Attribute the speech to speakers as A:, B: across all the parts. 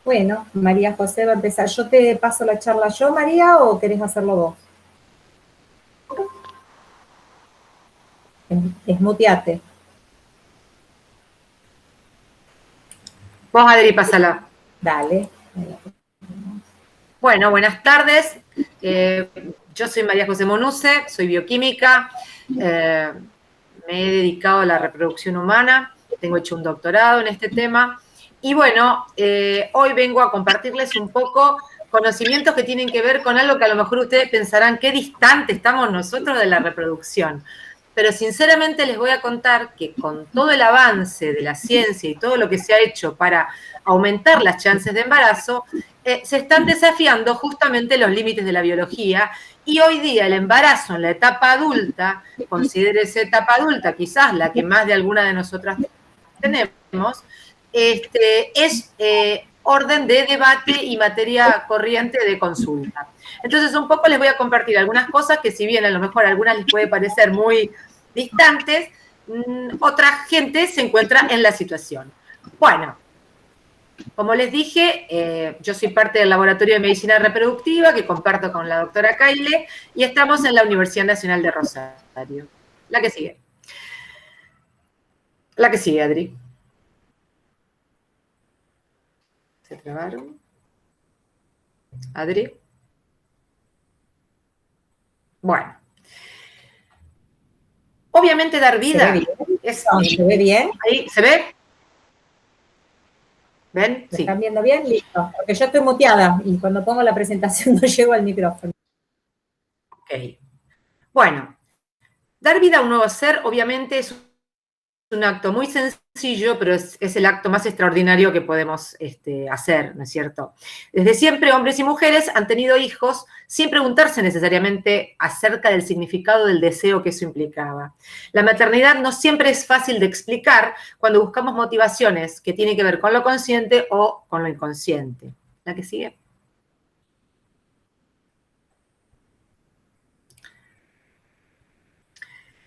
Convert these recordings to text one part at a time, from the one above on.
A: Bueno, María José va a empezar. ¿Yo te paso la charla yo, María, o querés hacerlo vos? Desmuteate.
B: Vos, Adri, pásala.
A: Dale.
B: Bueno, buenas tardes. Yo soy María José Monuse, soy bioquímica. Me he dedicado a la reproducción humana. Tengo hecho un doctorado en este tema. Y bueno, hoy vengo a compartirles un poco conocimientos que tienen que ver con algo que a lo mejor ustedes pensarán qué distante estamos nosotros de la reproducción. Pero sinceramente les voy a contar que con todo el avance de la ciencia y todo lo que se ha hecho para aumentar las chances de embarazo, se están desafiando justamente los límites de la biología y hoy día el embarazo en la etapa adulta, considérese etapa adulta, quizás la que más de alguna de nosotras tenemos, es orden de debate y materia corriente de consulta. Entonces, un poco les voy a compartir algunas cosas que si bien a lo mejor a algunas les puede parecer muy distantes, otra gente se encuentra en la situación. Bueno, como les dije, yo soy parte del Laboratorio de Medicina Reproductiva que comparto con la doctora Kaile y estamos en la Universidad Nacional de Rosario. La que sigue. La que sigue, Adri. ¿Se trabaron? Adri. Bueno. Obviamente dar vida.
A: ¿Se ve bien? ¿Se ve bien?
B: Ahí, ¿se ve? ¿Ven?
A: ¿Me
B: Sí.
A: están viendo bien? Listo. Porque yo estoy muteada y cuando pongo la presentación no llego al micrófono.
B: Ok. Bueno, dar vida a un nuevo ser obviamente es un acto muy sencillo, pero es el acto más extraordinario que podemos hacer, ¿no es cierto? Desde siempre, hombres y mujeres han tenido hijos sin preguntarse necesariamente acerca del significado del deseo que eso implicaba. La maternidad no siempre es fácil de explicar cuando buscamos motivaciones que tienen que ver con lo consciente o con lo inconsciente. ¿La que sigue?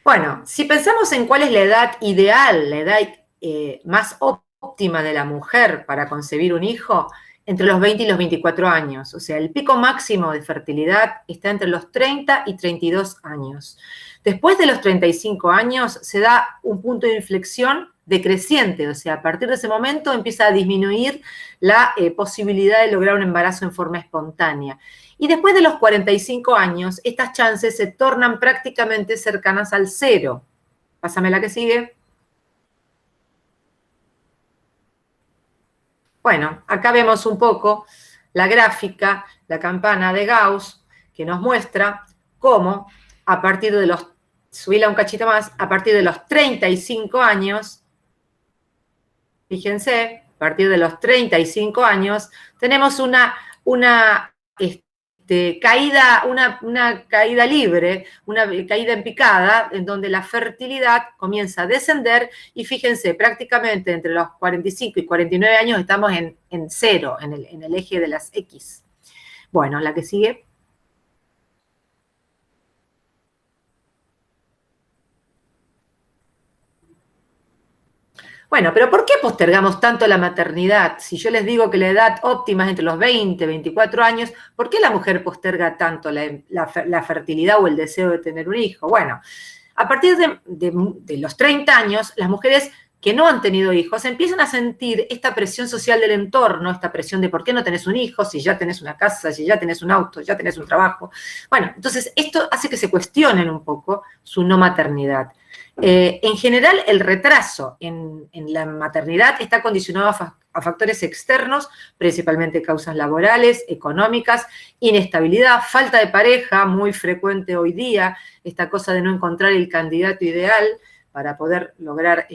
B: Bueno, si pensamos en cuál es la edad ideal, la edad más óptima de la mujer para concebir un hijo, entre los 20 y los 24 años. O sea, el pico máximo de fertilidad está entre los 30 y 32 años. Después de los 35 años se da un punto de inflexión decreciente, o sea, a partir de ese momento empieza a disminuir la posibilidad de lograr un embarazo en forma espontánea. Y después de los 45 años, estas chances se tornan prácticamente cercanas al cero. Pásame la que sigue. Bueno, acá vemos un poco la gráfica, la campana de Gauss, que nos muestra cómo a partir de los, subíla un cachito más, a partir de los 35 años, fíjense, a partir de los 35 años, tenemos una caída, una caída libre, una caída en picada, en donde la fertilidad comienza a descender y fíjense, prácticamente entre los 45 y 49 años estamos en cero, en el eje de las X. Bueno, la que sigue. Bueno, pero ¿por qué postergamos tanto la maternidad? Si yo les digo que la edad óptima es entre los 20 y 24 años, ¿por qué la mujer posterga tanto la fertilidad o el deseo de tener un hijo? Bueno, a partir de los 30 años, las mujeres que no han tenido hijos empiezan a sentir esta presión social del entorno, esta presión de por qué no tenés un hijo, si ya tenés una casa, si ya tenés un auto, ya tenés un trabajo. Bueno, entonces esto hace que se cuestionen un poco su no maternidad. En general, el retraso en la maternidad está condicionado a factores externos, principalmente causas laborales, económicas, inestabilidad, falta de pareja, muy frecuente hoy día, esta cosa de no encontrar el candidato ideal para poder lograr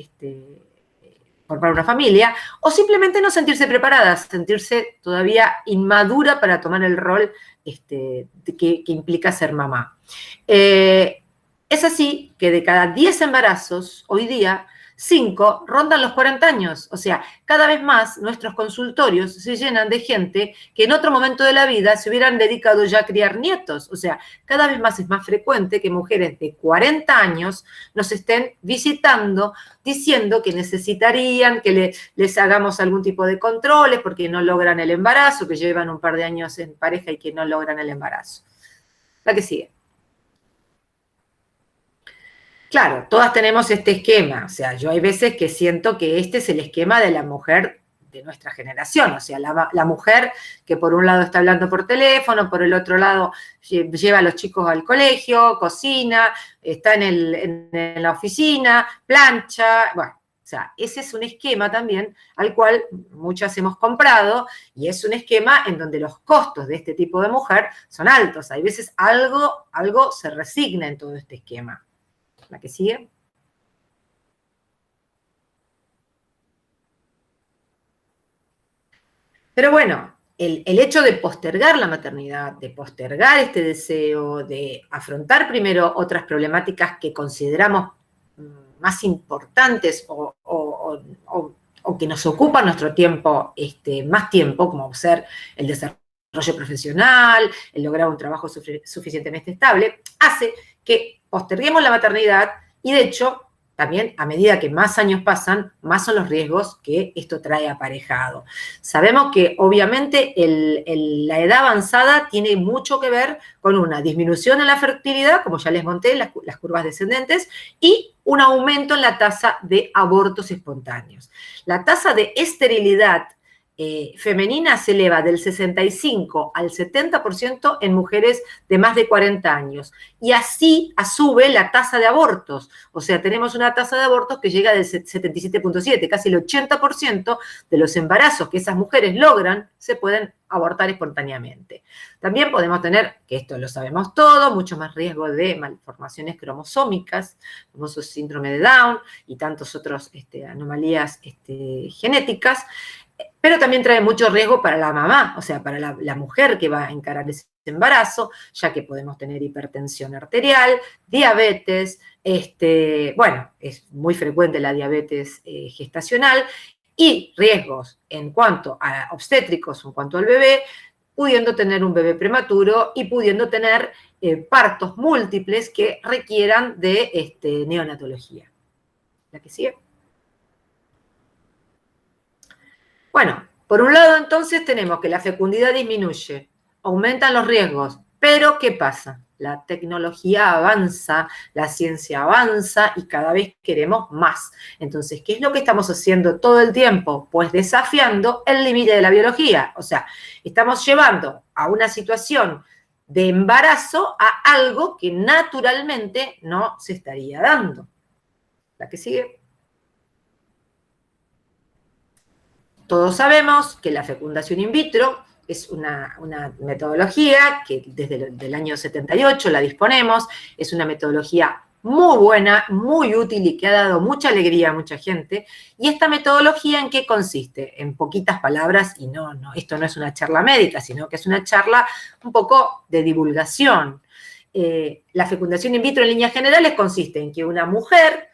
B: formar una familia, o simplemente no sentirse preparada, sentirse todavía inmadura para tomar el rol que implica ser mamá. Es así que de cada 10 embarazos, hoy día, 5 rondan los 40 años. O sea, cada vez más nuestros consultorios se llenan de gente que en otro momento de la vida se hubieran dedicado ya a criar nietos. O sea, cada vez más es más frecuente que mujeres de 40 años nos estén visitando diciendo que necesitarían que les hagamos algún tipo de controles porque no logran el embarazo, que llevan un par de años en pareja y que no logran el embarazo. La que sigue. Claro, todas tenemos este esquema, o sea, yo hay veces que siento que este es el esquema de la mujer de nuestra generación, o sea, la mujer que por un lado está hablando por teléfono, por el otro lado lleva a los chicos al colegio, cocina, está en la oficina, plancha, bueno, o sea, ese es un esquema también al cual muchas hemos comprado y es un esquema en donde los costos de este tipo de mujer son altos, hay veces algo se resigna en todo este esquema. La que sigue. Pero bueno, el hecho de postergar la maternidad, de postergar este deseo, de afrontar primero otras problemáticas que consideramos más importantes o que nos ocupan nuestro tiempo, más tiempo, como ser el desarrollo profesional, el lograr un trabajo suficientemente estable, hace que posterguemos la maternidad y de hecho también a medida que más años pasan, más son los riesgos que esto trae aparejado. Sabemos que obviamente la edad avanzada tiene mucho que ver con una disminución en la fertilidad, como ya les monté, las curvas descendentes, y un aumento en la tasa de abortos espontáneos. La tasa de esterilidad femenina se eleva del 65 al 70% en mujeres de más de 40 años. Y así sube la tasa de abortos. O sea, tenemos una tasa de abortos que llega del 77.7, casi el 80% de los embarazos que esas mujeres logran se pueden abortar espontáneamente. También podemos tener, que esto lo sabemos todo, mucho más riesgo de malformaciones cromosómicas, como su síndrome de Down y tantas otras anomalías genéticas, pero también trae mucho riesgo para la mamá, o sea, para la mujer que va a encarar ese embarazo, ya que podemos tener hipertensión arterial, diabetes, bueno, es muy frecuente la diabetes gestacional, y riesgos en cuanto a obstétricos, en cuanto al bebé, pudiendo tener un bebé prematuro y pudiendo tener partos múltiples que requieran de neonatología. ¿La que sigue? Bueno, por un lado entonces tenemos que la fecundidad disminuye, aumentan los riesgos, pero ¿qué pasa? La tecnología avanza, la ciencia avanza y cada vez queremos más. Entonces, ¿qué es lo que estamos haciendo todo el tiempo? Pues desafiando el límite de la biología. O sea, estamos llevando a una situación de embarazo a algo que naturalmente no se estaría dando. La que sigue. Todos sabemos que la fecundación in vitro es una metodología que desde el año 78 la disponemos, es una metodología muy buena, muy útil y que ha dado mucha alegría a mucha gente. ¿Y esta metodología en qué consiste? En poquitas palabras, y esto no es una charla médica, sino que es una charla un poco de divulgación. La fecundación in vitro en líneas generales consiste en que una mujer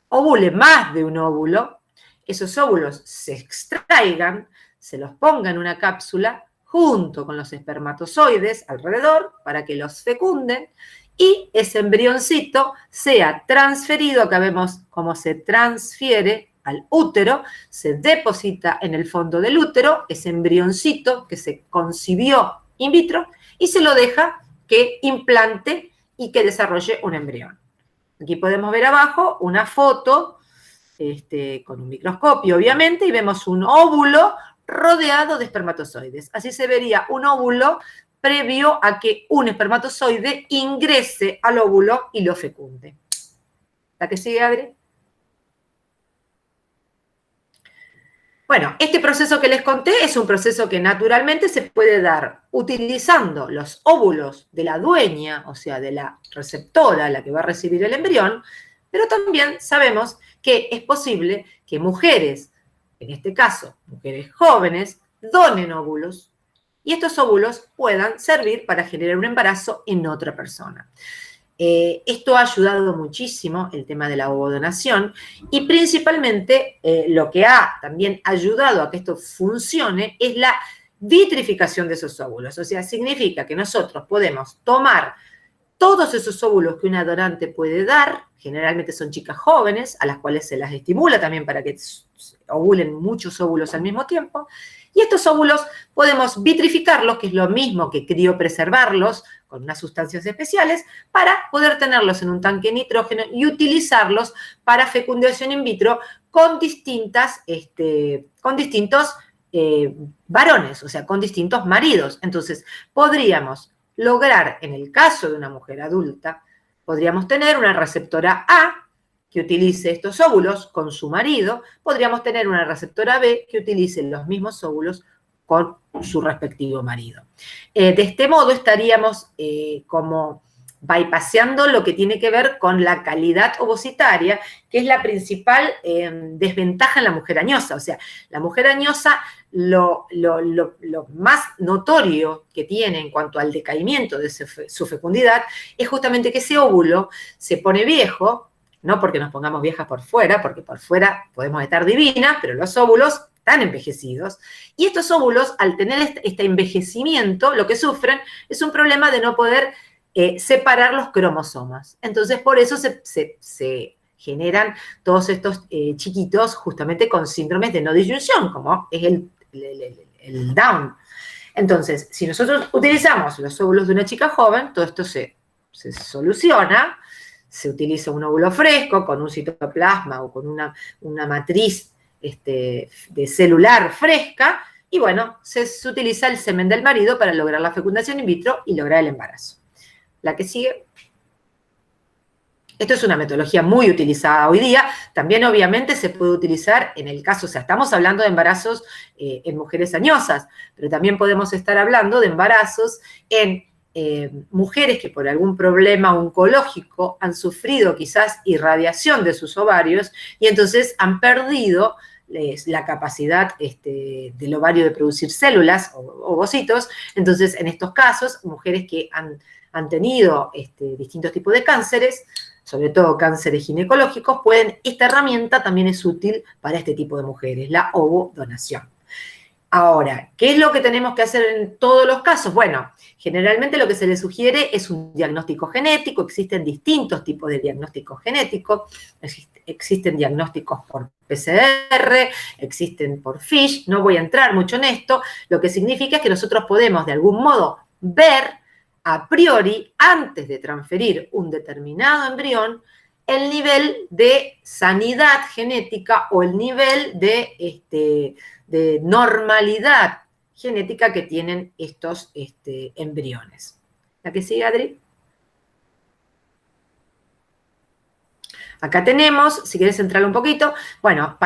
B: ovule más de un óvulo, esos óvulos se extraigan, se los pongan en una cápsula junto con los espermatozoides alrededor para que los fecunden y ese embrioncito sea transferido, acá vemos cómo se transfiere al útero, se deposita en el fondo del útero, ese embrioncito que se concibió in vitro y se lo deja que implante y que desarrolle un embrión. Aquí podemos ver abajo una foto con un microscopio, obviamente, y vemos un óvulo rodeado de espermatozoides. Así se vería un óvulo previo a que un espermatozoide ingrese al óvulo y lo fecunde. ¿La que sigue, Adri? Bueno, este proceso que les conté es un proceso que naturalmente se puede dar utilizando los óvulos de la dueña, o sea, de la receptora, la que va a recibir el embrión, pero también sabemos que es posible que mujeres, en este caso, mujeres jóvenes, donen óvulos y estos óvulos puedan servir para generar un embarazo en otra persona. Esto ha ayudado muchísimo el tema de la ovodonación y principalmente lo que ha también ayudado a que esto funcione es la vitrificación de esos óvulos. O sea, significa que nosotros podemos tomar todos esos óvulos que una donante puede dar, generalmente son chicas jóvenes, a las cuales se las estimula también para que ovulen muchos óvulos al mismo tiempo, y estos óvulos podemos vitrificarlos, que es lo mismo que criopreservarlos con unas sustancias especiales, para poder tenerlos en un tanque de nitrógeno y utilizarlos para fecundación in vitro con distintos varones, o sea, con distintos maridos. Entonces, podríamos lograr, en el caso de una mujer adulta, podríamos tener una receptora A que utilice estos óvulos con su marido, podríamos tener una receptora B que utilice los mismos óvulos con su respectivo marido. De este modo estaríamos como bypaseando lo que tiene que ver con la calidad ovocitaria, que es la principal desventaja en la mujer añosa. O sea, la mujer añosa, lo más notorio que tiene en cuanto al decaimiento de su fecundidad es justamente que ese óvulo se pone viejo, no porque nos pongamos viejas por fuera, porque por fuera podemos estar divinas, pero los óvulos están envejecidos. Y estos óvulos, al tener este envejecimiento, lo que sufren es un problema de no poder separar los cromosomas. Entonces, por eso se generan todos estos chiquitos justamente con síndromes de no disyunción, como es el Down. Entonces, si nosotros utilizamos los óvulos de una chica joven, todo esto se soluciona. Se utiliza un óvulo fresco con un citoplasma o con una matriz de celular fresca, y bueno, se utiliza el semen del marido para lograr la fecundación in vitro y lograr el embarazo. La que sigue. Esto es una metodología muy utilizada hoy día. También, obviamente, se puede utilizar en el caso, o sea, estamos hablando de embarazos en mujeres añosas, pero también podemos estar hablando de embarazos en mujeres que por algún problema oncológico han sufrido quizás irradiación de sus ovarios y entonces han perdido la capacidad del ovario de producir células o ovocitos. Entonces, en estos casos, mujeres que han tenido distintos tipos de cánceres, sobre todo cánceres ginecológicos, esta herramienta también es útil para este tipo de mujeres, la ovodonación. Ahora, ¿qué es lo que tenemos que hacer en todos los casos? Bueno, generalmente lo que se le sugiere es un diagnóstico genético. Existen distintos tipos de diagnósticos genéticos. Existen diagnósticos por PCR, existen por FISH. No voy a entrar mucho en esto. Lo que significa es que nosotros podemos, de algún modo, ver a priori, antes de transferir un determinado embrión, el nivel de sanidad genética o el nivel de normalidad genética que tienen estos embriones. ¿La que sigue, Adri? Acá tenemos, si querés entrar un poquito, bueno,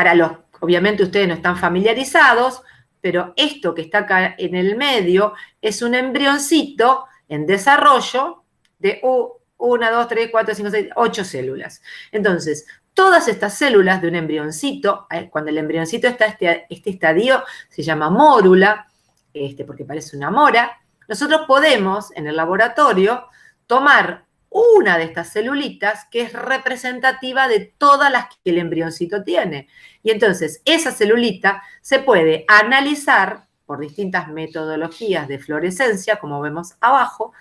B: obviamente ustedes no están familiarizados, pero esto que está acá en el medio es un embrioncito en desarrollo de 1, 2, 3, 4, 5, 6, 8 células. Entonces, todas estas células de un embrioncito, cuando el embrioncito está este estadio, se llama mórula, porque parece una mora. Nosotros podemos, en el laboratorio, tomar una de estas celulitas que es representativa de todas las que el embrioncito tiene. Y entonces, esa celulita se puede analizar por distintas metodologías de fluorescencia, como vemos abajo,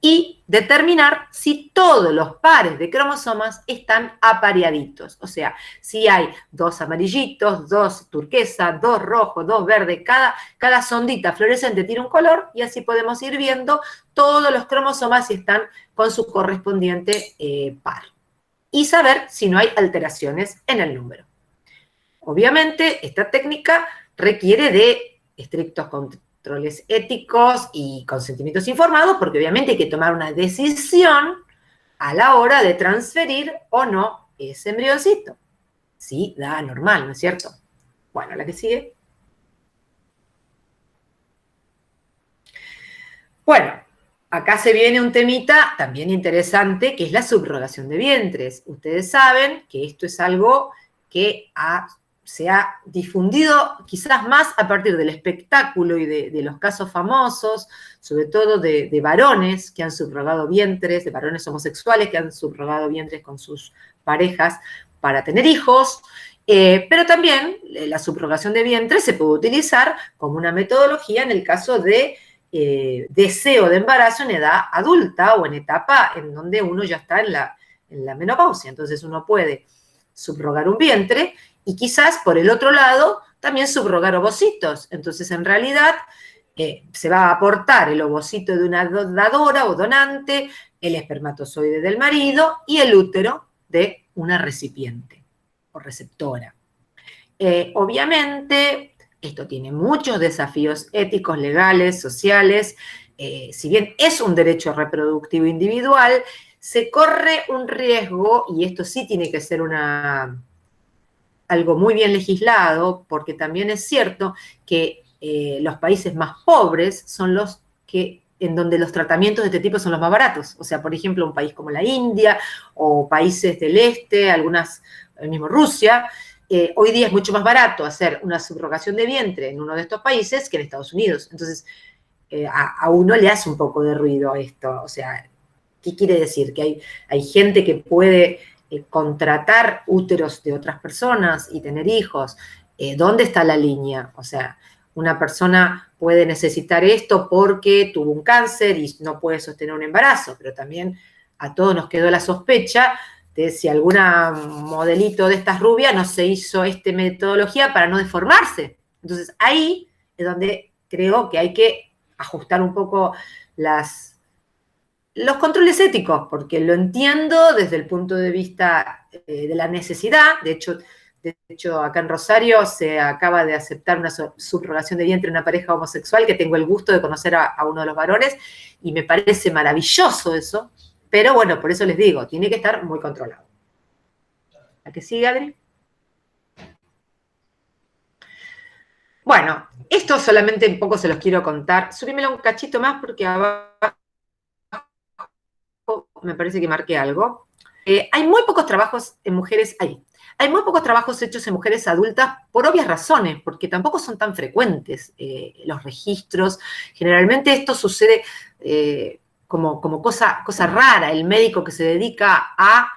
B: y determinar si todos los pares de cromosomas están apareaditos. O sea, si hay 2 amarillitos, 2 turquesa, 2 rojos, 2 verdes, cada sondita fluorescente tiene un color, y así podemos ir viendo todos los cromosomas si están con su correspondiente par. Y saber si no hay alteraciones en el número. Obviamente, esta técnica requiere de estrictos controles éticos y consentimientos informados, porque obviamente hay que tomar una decisión a la hora de transferir o no ese embrioncito. Sí, da normal, ¿no es cierto? Bueno, la que sigue. Bueno, acá se viene un temita también interesante, que es la subrogación de vientres. Ustedes saben que esto es algo que ha se ha difundido quizás más a partir del espectáculo y de los casos famosos, sobre todo de varones que han subrogado vientres, de varones homosexuales que han subrogado vientres con sus parejas para tener hijos, pero también la subrogación de vientre se puede utilizar como una metodología en el caso de deseo de embarazo en edad adulta o en etapa en donde uno ya está en la menopausia. Entonces uno puede subrogar un vientre y quizás por el otro lado también subrogar ovocitos. Entonces en realidad se va a aportar el ovocito de una dadora o donante, el espermatozoide del marido y el útero de una recipiente o receptora. Obviamente, esto tiene muchos desafíos éticos, legales, sociales. Si bien es un derecho reproductivo individual, se corre un riesgo, y esto sí tiene que ser algo muy bien legislado, porque también es cierto que los países más pobres son los que en donde los tratamientos de este tipo son los más baratos. O sea, por ejemplo, un país como la India o países del este, el mismo Rusia, hoy día es mucho más barato hacer una subrogación de vientre en uno de estos países que en Estados Unidos. Entonces, a uno le hace un poco de ruido esto. O sea, ¿qué quiere decir? Que hay gente que puede contratar úteros de otras personas y tener hijos. ¿Dónde está la línea? O sea, una persona puede necesitar esto porque tuvo un cáncer y no puede sostener un embarazo, pero también a todos nos quedó la sospecha de si alguna modelito de estas rubias no se hizo esta metodología para no deformarse. Entonces ahí es donde creo que hay que ajustar un poco los controles éticos, porque lo entiendo desde el punto de vista de la necesidad. De hecho, acá en Rosario se acaba de aceptar una subrogación de vientre en una pareja homosexual, que tengo el gusto de conocer a uno de los varones, y me parece maravilloso eso, pero bueno, por eso les digo, tiene que estar muy controlado. ¿A qué sigue, Adri? Bueno, esto solamente un poco se los quiero contar. Subímelo un cachito más porque abajo me parece que marqué algo. Hay muy pocos trabajos en mujeres ahí. Hay muy pocos trabajos hechos en mujeres adultas por obvias razones, porque tampoco son tan frecuentes los registros. Generalmente esto sucede como cosa rara. El médico que se dedica a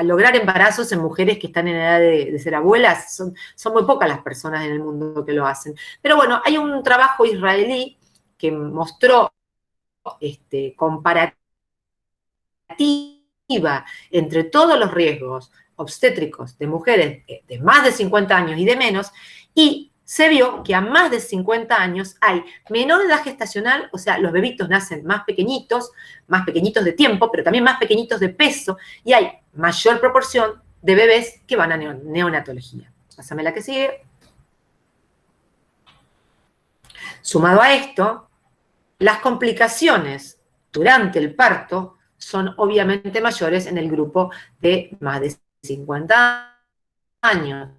B: lograr embarazos en mujeres que están en edad de ser abuelas, son muy pocas las personas en el mundo que lo hacen. Pero bueno, hay un trabajo israelí que mostró comparativa entre todos los riesgos obstétricos de mujeres de más de 50 años y de menos, y se vio que a más de 50 años hay menor edad gestacional, o sea, los bebitos nacen más pequeñitos de tiempo, pero también más pequeñitos de peso, y hay mayor proporción de bebés que van a neonatología. Pásame la que sigue. Sumado a esto, las complicaciones durante el parto son obviamente mayores en el grupo de más de 50 años.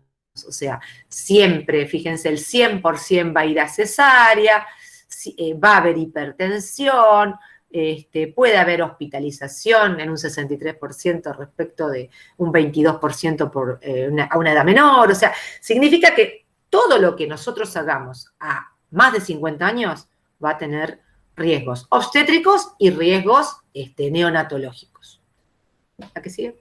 B: O sea, siempre, fíjense, el 100% va a ir a cesárea, va a haber hipertensión, puede haber hospitalización en un 63% respecto de un 22% a una edad menor. O sea, significa que todo lo que nosotros hagamos a más de 50 años va a tener riesgos obstétricos y riesgos neonatológicos. ¿A qué sigue?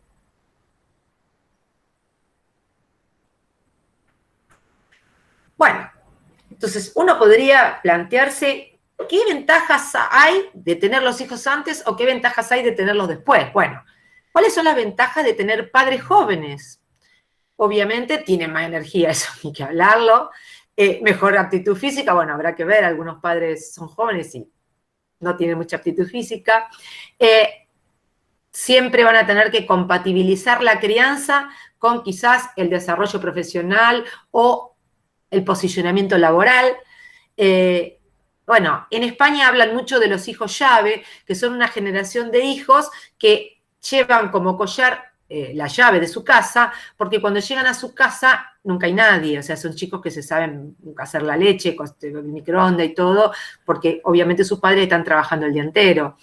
B: Bueno, entonces uno podría plantearse qué ventajas hay de tener los hijos antes o qué ventajas hay de tenerlos después. Bueno, ¿cuáles son las ventajas de tener padres jóvenes? Obviamente tienen más energía, eso ni que hablarlo. Mejor aptitud física, bueno, habrá que ver, algunos padres son jóvenes y no tienen mucha aptitud física. Siempre van a tener que compatibilizar la crianza con quizás el desarrollo profesional o el posicionamiento laboral. Bueno, en España hablan mucho de los hijos llave, que son una generación de hijos que llevan como collar la llave de su casa, porque cuando llegan a su casa nunca hay nadie, o sea, son chicos que se saben hacer la leche, con el microondas y todo, porque obviamente sus padres están trabajando el día entero.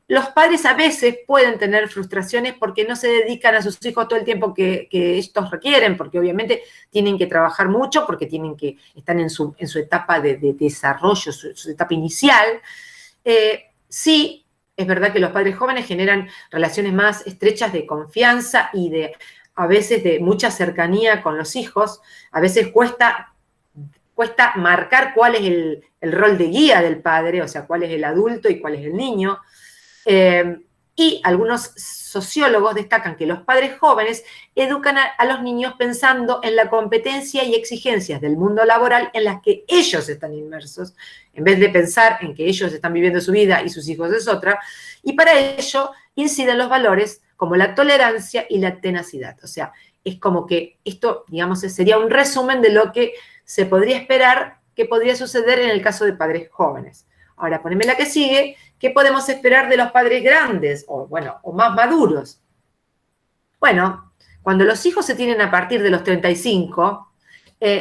B: los padres a veces pueden tener frustraciones porque no se dedican a sus hijos todo el tiempo que estos requieren, porque obviamente tienen que trabajar mucho, porque están en su etapa de desarrollo, su etapa inicial. Sí, es verdad que los padres jóvenes generan relaciones más estrechas de confianza y a veces de mucha cercanía con los hijos. A veces cuesta marcar cuál es el rol de guía del padre, o sea, cuál es el adulto y cuál es el niño. Y algunos sociólogos destacan que los padres jóvenes educan a los niños pensando en la competencia y exigencias del mundo laboral en las que ellos están inmersos, en vez de pensar en que ellos están viviendo su vida y sus hijos es otra, y para ello inciden los valores como la tolerancia y la tenacidad. O sea, es como que esto, digamos, sería un resumen de lo que se podría esperar que podría suceder en el caso de padres jóvenes. Ahora, poneme la que sigue. ¿Qué podemos esperar de los padres grandes o más maduros? Bueno, cuando los hijos se tienen a partir de los 35,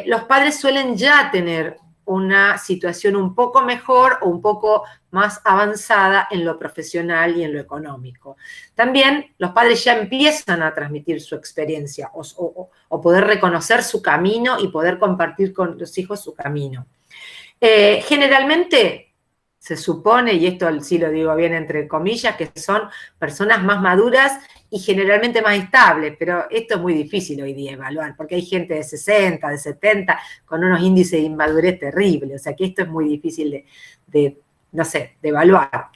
B: los padres suelen ya tener una situación un poco mejor o un poco más avanzada en lo profesional y en lo económico. También los padres ya empiezan a transmitir su experiencia o poder reconocer su camino y poder compartir con los hijos su camino. Generalmente se supone, y esto sí lo digo bien entre comillas, que son personas más maduras y generalmente más estables, pero esto es muy difícil hoy día evaluar, porque hay gente de 60, de 70, con unos índices de inmadurez terribles, o sea que esto es muy difícil de evaluar.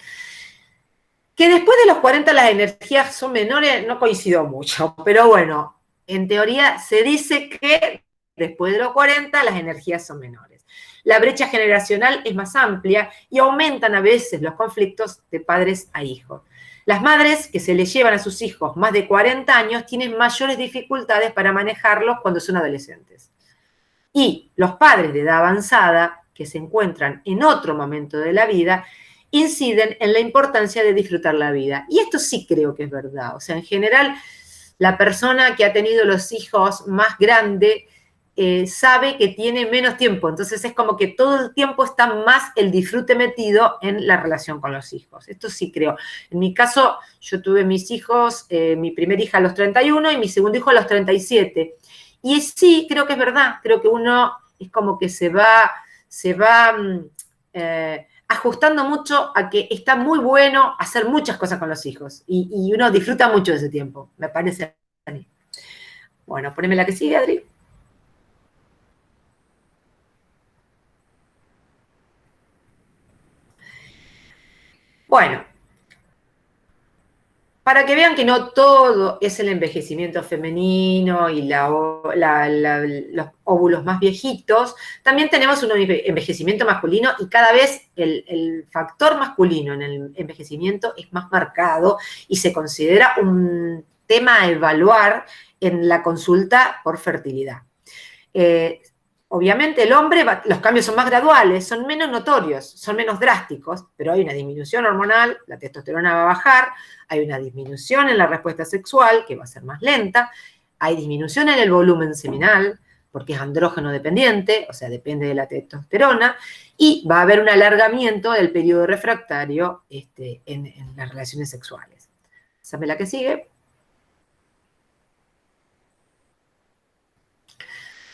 B: Que después de los 40 las energías son menores, no coincido mucho, pero bueno, en teoría se dice que después de los 40 las energías son menores. La brecha generacional es más amplia y aumentan a veces los conflictos de padres a hijos. Las madres que se les llevan a sus hijos más de 40 años tienen mayores dificultades para manejarlos cuando son adolescentes. Y los padres de edad avanzada, que se encuentran en otro momento de la vida, inciden en la importancia de disfrutar la vida. Y esto sí creo que es verdad. O sea, en general, la persona que ha tenido los hijos más grande sabe que tiene menos tiempo. Entonces es como que todo el tiempo está más el disfrute metido en la relación con los hijos. Esto sí creo. En mi caso, yo tuve mis hijos, mi primera hija a los 31 y mi segundo hijo a los 37. Y sí, creo que es verdad. Creo que uno es como que se va ajustando mucho a que está muy bueno hacer muchas cosas con los hijos. Y uno disfruta mucho de ese tiempo, me parece a mí. Bueno, poneme la que sigue, Adri. Bueno, para que vean que no todo es el envejecimiento femenino y los óvulos más viejitos, también tenemos un envejecimiento masculino y cada vez el factor masculino en el envejecimiento es más marcado y se considera un tema a evaluar en la consulta por fertilidad. Obviamente el hombre, los cambios son más graduales, son menos notorios, son menos drásticos, pero hay una disminución hormonal, la testosterona va a bajar, hay una disminución en la respuesta sexual, que va a ser más lenta, hay disminución en el volumen seminal, porque es andrógeno dependiente, o sea, depende de la testosterona, y va a haber un alargamiento del periodo refractario en las relaciones sexuales. ¿Sabe la que sigue?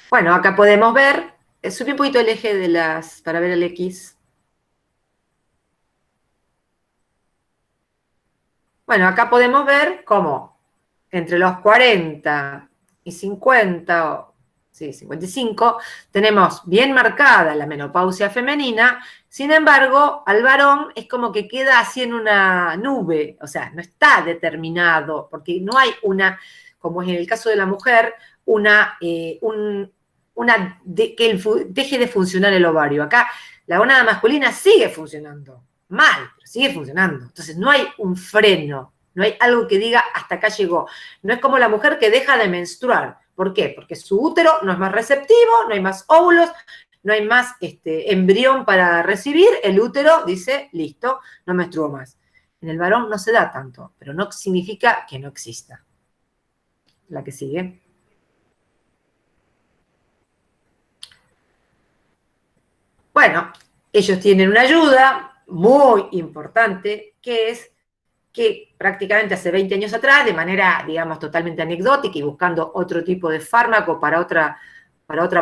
B: Bueno, acá podemos ver, subí un poquito el eje para ver el X. Bueno, acá podemos ver cómo entre los 40 y 50, sí, 55, tenemos bien marcada la menopausia femenina, sin embargo, al varón es como que queda así en una nube, o sea, no está determinado, porque no hay como es en el caso de la mujer, que deje de funcionar el ovario. Acá la gónada masculina sigue funcionando, mal, pero sigue funcionando. Entonces no hay un freno, no hay algo que diga hasta acá llegó. No es como la mujer que deja de menstruar. ¿Por qué? Porque su útero no es más receptivo, no hay más óvulos, no hay más embrión para recibir, el útero dice, listo, no menstruo más. En el varón no se da tanto, pero no significa que no exista. La que sigue. Bueno, ellos tienen una ayuda muy importante, que es que prácticamente hace 20 años atrás, de manera, digamos, totalmente anecdótica y buscando otro tipo de fármaco para otra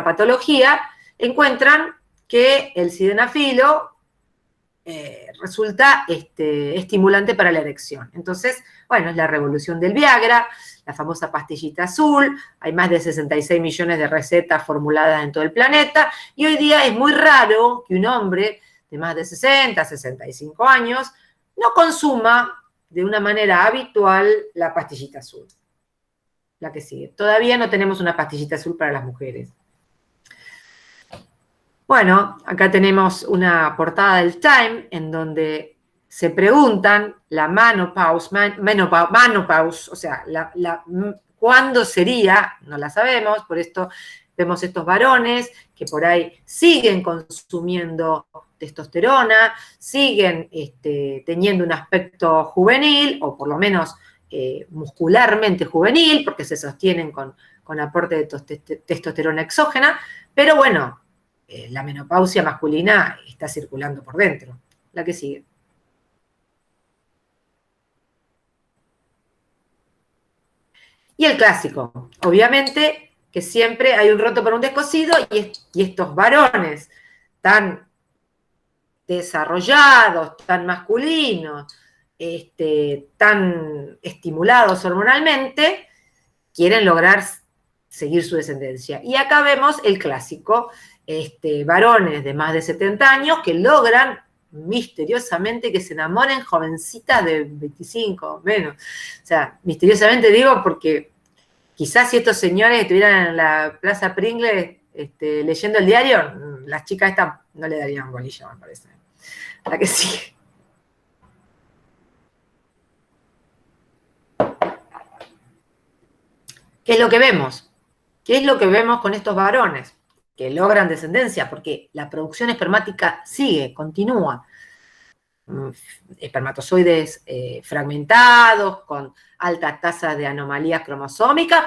B: patología, encuentran que el sildenafilo resulta estimulante para la erección. Entonces, bueno, es la revolución del Viagra, la famosa pastillita azul, hay más de 66 millones de recetas formuladas en todo el planeta, y hoy día es muy raro que un hombre de más de 60, 65 años no consuma de una manera habitual la pastillita azul. La que sigue. Todavía no tenemos una pastillita azul para las mujeres. Bueno, acá tenemos una portada del Time en donde se preguntan la menopause, o sea, ¿cuándo sería? No la sabemos, por esto vemos estos varones que por ahí siguen consumiendo testosterona, siguen teniendo un aspecto juvenil, o por lo menos muscularmente juvenil, porque se sostienen con aporte de testosterona exógena, pero bueno, la menopausia masculina está circulando por dentro. La que sigue. Y el clásico, obviamente que siempre hay un roto por un descosido y estos varones tan desarrollados, tan masculinos, tan estimulados hormonalmente, quieren lograr seguir su descendencia. Y acá vemos el clásico, varones de más de 70 años que logran misteriosamente que se enamoren jovencitas de 25 o menos. O sea, misteriosamente digo porque quizás si estos señores estuvieran en la Plaza Pringles leyendo el diario, las chicas estas no le darían bolilla, me parece. La que sí. ¿Qué es lo que vemos? ¿Qué es lo que vemos con estos varones? Que logran descendencia, porque la producción espermática sigue, continúa. Espermatozoides fragmentados, con altas tasas de anomalías cromosómicas,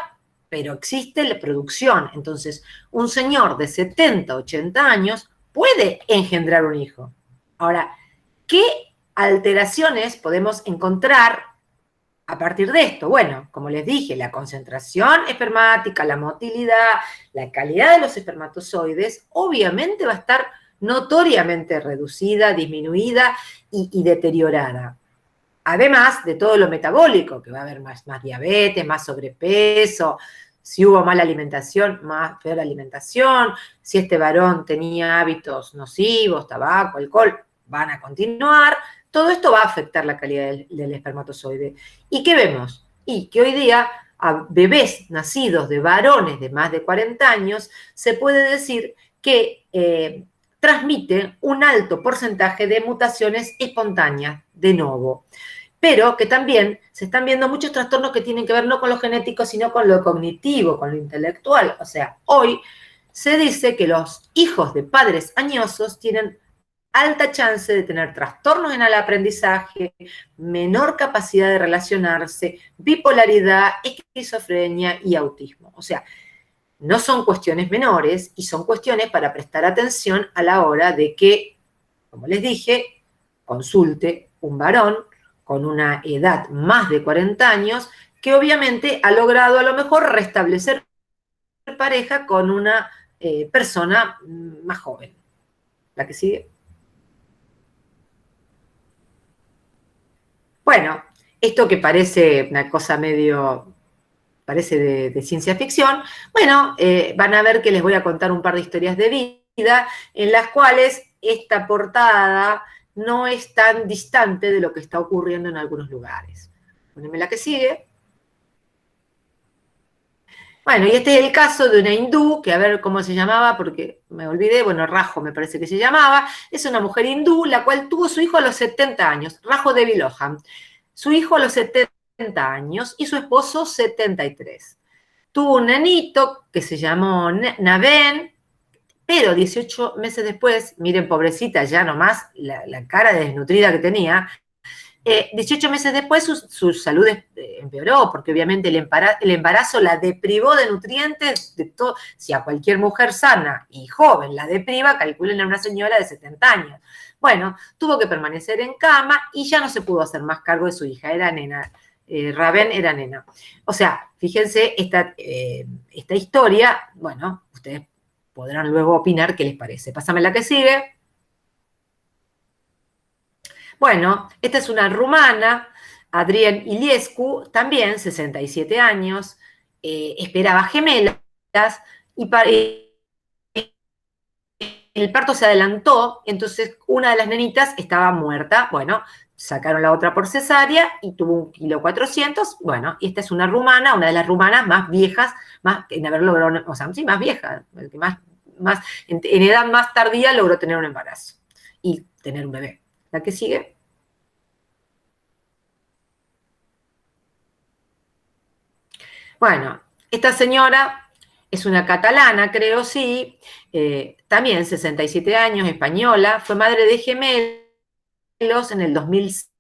B: pero existe la producción. Entonces, un señor de 70, 80 años puede engendrar un hijo. Ahora, ¿qué alteraciones podemos encontrar a partir de esto? Bueno, como les dije, la concentración espermática, la motilidad, la calidad de los espermatozoides, obviamente va a estar notoriamente reducida, disminuida y deteriorada. Además de todo lo metabólico, que va a haber más diabetes, más sobrepeso, si hubo mala alimentación, más peor alimentación, si este varón tenía hábitos nocivos, tabaco, alcohol, van a continuar. Todo esto va a afectar la calidad del espermatozoide. ¿Y qué vemos? Y que hoy día a bebés nacidos de varones de más de 40 años se puede decir que transmiten un alto porcentaje de mutaciones espontáneas de novo, pero que también se están viendo muchos trastornos que tienen que ver no con lo genético, sino con lo cognitivo, con lo intelectual. O sea, hoy se dice que los hijos de padres añosos tienen alta chance de tener trastornos en el aprendizaje, menor capacidad de relacionarse, bipolaridad, esquizofrenia y autismo. O sea, no son cuestiones menores y son cuestiones para prestar atención a la hora de que, como les dije, consulte un varón con una edad más de 40 años que obviamente ha logrado a lo mejor restablecer pareja con una persona más joven. La que sigue. Bueno, esto que parece una cosa parece de ciencia ficción, bueno, van a ver que les voy a contar un par de historias de vida en las cuales esta portada no es tan distante de lo que está ocurriendo en algunos lugares. Poneme la que sigue. Bueno, y este es el caso de una hindú, que a ver cómo se llamaba, porque me olvidé, bueno, Rajo me parece que se llamaba, es una mujer hindú, la cual tuvo su hijo a los 70 años, Rajo Devi Lohan. Su hijo a los 70 años y su esposo 73. Tuvo un nenito que se llamó Naven, pero 18 meses después, miren, pobrecita, ya nomás la cara de desnutrida que tenía, 18 meses después su salud empeoró, porque obviamente el embarazo la deprivó de nutrientes, de todo. Si a cualquier mujer sana y joven la depriva, calculen a una señora de 70 años. Bueno, tuvo que permanecer en cama y ya no se pudo hacer más cargo de su hija, era nena. Raven era nena. O sea, fíjense esta historia, bueno, ustedes podrán luego opinar qué les parece. Pásame la que sigue. Bueno, esta es una rumana, Adrienne Iliescu, también 67 años, esperaba gemelas y el parto se adelantó, entonces una de las nenitas estaba muerta. Bueno, sacaron la otra por cesárea y tuvo 1,4 kg. Bueno, y esta es una rumana, una de las rumanas más viejas, más en haber logrado, o sea, sí, más vieja, el que más en edad más tardía logró tener un embarazo y tener un bebé. La que sigue. Bueno, esta señora es una catalana, creo, sí, también 67 años, española, fue madre de gemelos en el 2006.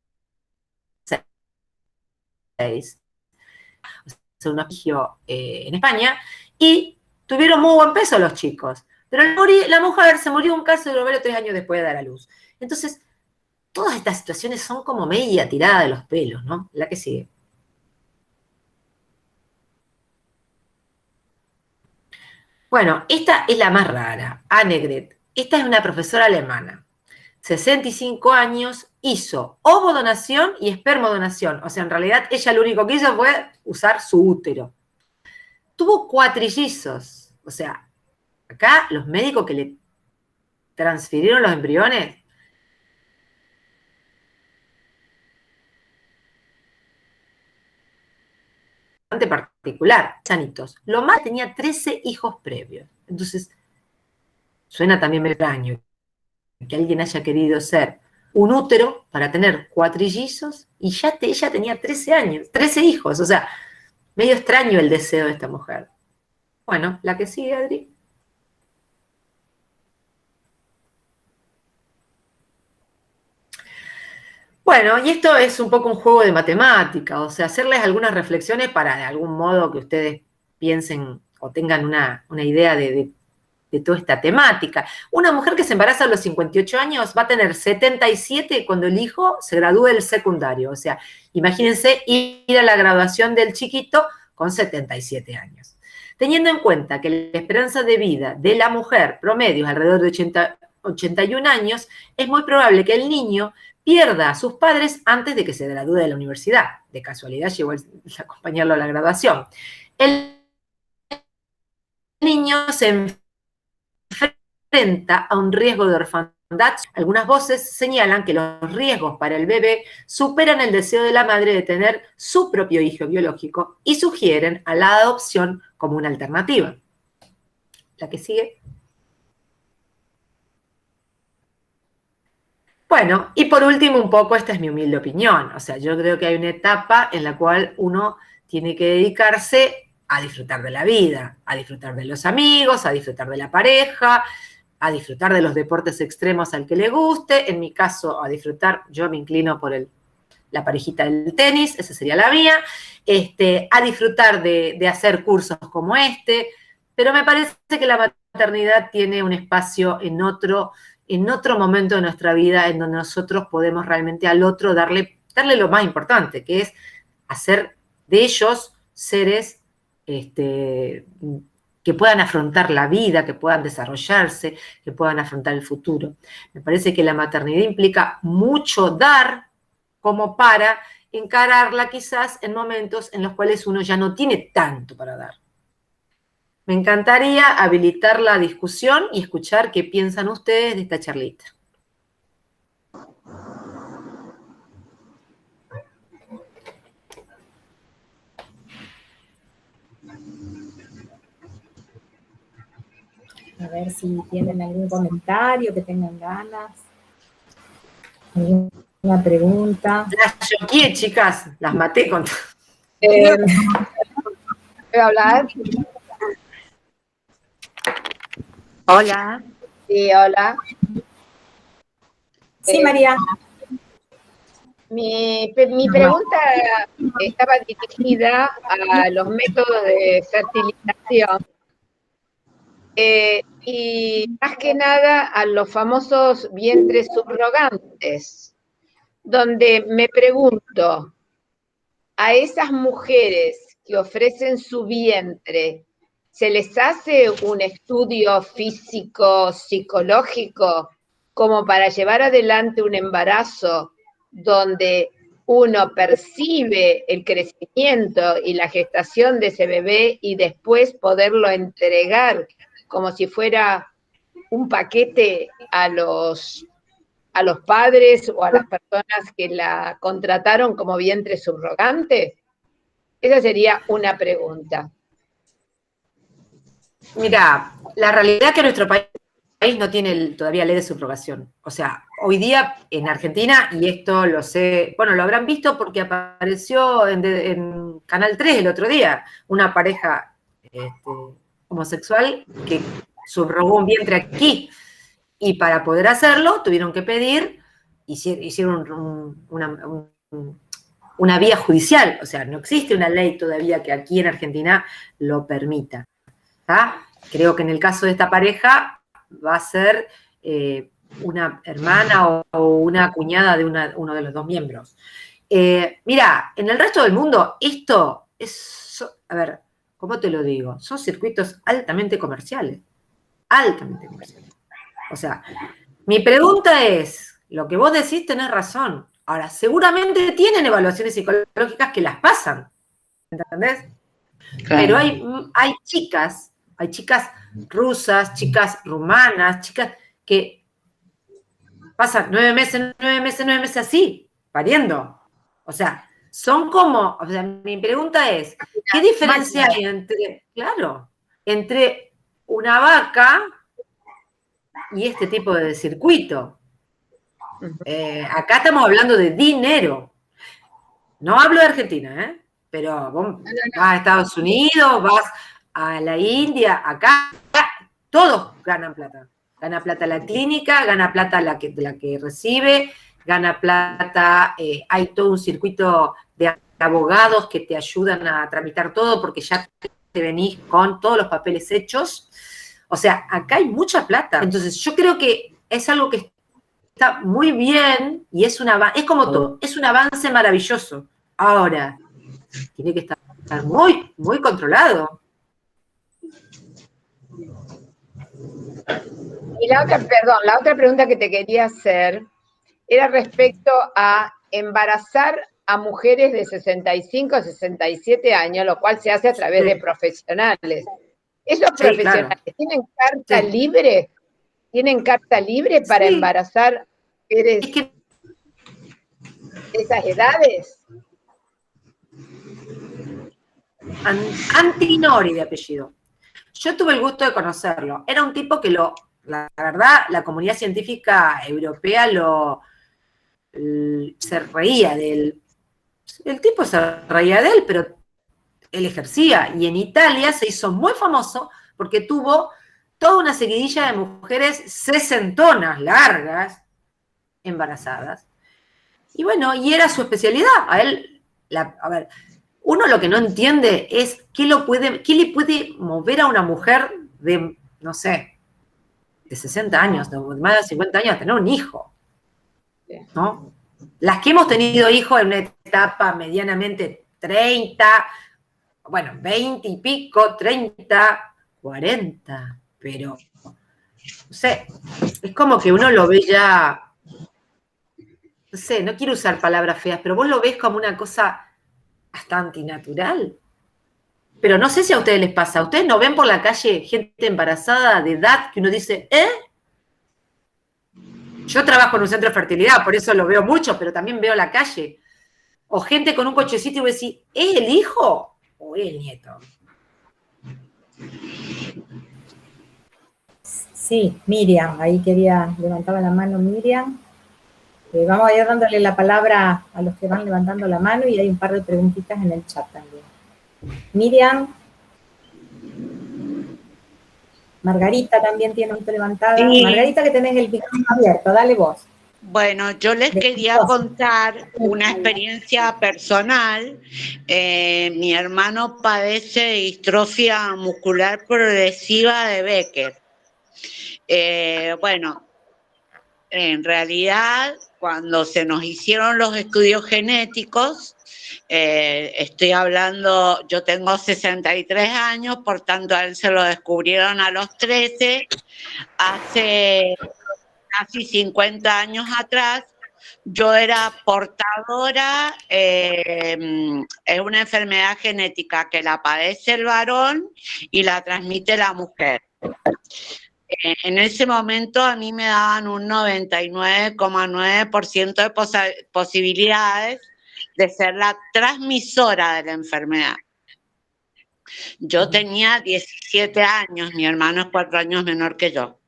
B: O sea, un hospicio en España, y tuvieron muy buen peso los chicos. Pero la mujer se murió de un cáncer de ovario 3 años después de dar a luz. Entonces, todas estas situaciones son como media tirada de los pelos, ¿no? La que sigue. Bueno, esta es la más rara, Annegret. Esta es una profesora alemana. 65 años, hizo ovodonación y espermodonación. O sea, en realidad ella lo único que hizo fue usar su útero. Tuvo cuatrillizos. O sea, acá los médicos que le transfirieron los embriones, bastante particular, sanitos. Lo más tenía 13 hijos previos. Entonces, suena también extraño que alguien haya querido ser un útero para tener cuatrillizos y ya ella tenía 13 años, 13 hijos. O sea, medio extraño el deseo de esta mujer. Bueno, la que sigue, Adri. Bueno, y esto es un poco un juego de matemática, o sea, hacerles algunas reflexiones para de algún modo que ustedes piensen o tengan una idea de toda esta temática. Una mujer que se embaraza a los 58 años va a tener 77 cuando el hijo se gradúe del secundario. O sea, imagínense ir a la graduación del chiquito con 77 años. Teniendo en cuenta que la esperanza de vida de la mujer promedio es alrededor de 81 años, es muy probable que el niño pierda a sus padres antes de que se gradúe de la universidad. De casualidad llegó a acompañarlo a la graduación. El niño se enfrenta a un riesgo de orfandad. Algunas voces señalan que los riesgos para el bebé superan el deseo de la madre de tener su propio hijo biológico y sugieren a la adopción como una alternativa. La que sigue. Bueno, y por último un poco, esta es mi humilde opinión. O sea, yo creo que hay una etapa en la cual uno tiene que dedicarse a disfrutar de la vida, a disfrutar de los amigos, a disfrutar de la pareja, a disfrutar de los deportes extremos al que le guste. En mi caso, a disfrutar, yo me inclino por la parejita del tenis, esa sería la mía, a disfrutar de hacer cursos como este, pero me parece que la maternidad tiene un espacio en otro momento de nuestra vida en donde nosotros podemos realmente al otro darle lo más importante, que es hacer de ellos seres que puedan afrontar la vida, que puedan desarrollarse, que puedan afrontar el futuro. Me parece que la maternidad implica mucho dar como para encararla quizás en momentos en los cuales uno ya no tiene tanto para dar. Me encantaría habilitar la discusión y escuchar qué piensan ustedes de esta charlita.
A: A ver si tienen algún comentario, que tengan ganas. ¿Alguna pregunta?
B: Las choqué, chicas, las maté con...
C: ¿Puedo hablar?
B: Hola.
C: Sí, hola.
A: Sí, María.
C: Mi pregunta estaba dirigida a los métodos de fertilización y más que nada a los famosos vientres subrogantes, donde me pregunto, a esas mujeres que ofrecen su vientre, ¿se les hace un estudio físico, psicológico, como para llevar adelante un embarazo donde uno percibe el crecimiento y la gestación de ese bebé y después poderlo entregar como si fuera un paquete a los padres o a las personas que la contrataron como vientre subrogante? Esa sería una pregunta.
B: Mira, la realidad es que nuestro país no tiene todavía ley de subrogación. O sea, hoy día en Argentina, y esto lo sé, bueno, lo habrán visto porque apareció en Canal 3 el otro día, una pareja homosexual que subrogó un vientre aquí. Y para poder hacerlo, tuvieron que pedir, hicieron una vía judicial. O sea, no existe una ley todavía que aquí en Argentina lo permita. ¿Tá? Creo que en el caso de esta pareja va a ser una hermana o una cuñada de uno de los dos miembros. Mira, en el resto del mundo esto es, a ver, ¿cómo te lo digo? Son circuitos altamente comerciales. Altamente comerciales. O sea, mi pregunta es, lo que vos decís tenés razón. Ahora, seguramente tienen evaluaciones psicológicas que las pasan, ¿entendés? Claro. Pero hay chicas rusas, chicas rumanas, chicas que pasan 9 meses así, pariendo. O sea, son como, o sea, mi pregunta es, ¿qué diferencia hay entre una vaca y este tipo de circuito? Acá estamos hablando de dinero. No hablo de Argentina, pero vos vas a Estados Unidos, vas a la India, acá todos ganan plata. Gana plata la clínica, gana plata la que recibe, gana plata, hay todo un circuito de abogados que te ayudan a tramitar todo porque ya te venís con todos los papeles hechos. O sea, acá hay mucha plata. Entonces, yo creo que es algo que está muy bien y es como todo, es un avance maravilloso. Ahora, tiene que estar muy, muy controlado.
C: Y la otra pregunta que te quería hacer era respecto a embarazar a mujeres de 65 a 67 años, lo cual se hace a través de profesionales. ¿Esos profesionales tienen carta libre? ¿Tienen carta libre para embarazar mujeres de esas edades?
B: Antinori de apellido. Yo tuve el gusto de conocerlo. Era un tipo que la verdad, la comunidad científica europea se reía de él. El tipo se reía de él, pero él ejercía. Y en Italia se hizo muy famoso porque tuvo toda una seguidilla de mujeres sesentonas, largas, embarazadas. Y bueno, y era su especialidad. A él, a ver, uno lo que no entiende es qué le puede mover a una mujer de, no sé, de 60 años, de más de 50 años, a tener un hijo, ¿no? Las que hemos tenido hijos en una etapa medianamente 30, bueno, 20 y pico, 30, 40, pero, no sé, es como que uno lo ve ya, no sé, no quiero usar palabras feas, pero vos lo ves como una cosa hasta antinatural. Pero no sé si a ustedes les pasa. ¿Ustedes no ven por la calle gente embarazada de edad que uno dice, Yo trabajo en un centro de fertilidad, por eso lo veo mucho, pero también veo la calle. O gente con un cochecito y vos decís, ¿es el hijo o es el nieto?
A: Sí, Miriam, ahí levantaba la mano Miriam. Vamos a ir dándole la palabra a los que van levantando la mano y hay un par de preguntitas en el chat también. Miriam. Margarita también tiene un levantada. Sí. Margarita, que tenés el micrófono abierto, dale vos.
D: Bueno, yo les quería contar una experiencia personal. Mi hermano padece de distrofia muscular progresiva de Becker. Bueno, en realidad, cuando se nos hicieron los estudios genéticos, estoy hablando, yo tengo 63 años, por tanto a él se lo descubrieron a los 13, hace casi 50 años atrás. Yo era portadora, es una enfermedad genética que la padece el varón y la transmite la mujer. En ese momento a mí me daban un 99,9% de posibilidades de ser la transmisora de la enfermedad. Yo tenía 17 años, mi hermano es 4 años menor que yo.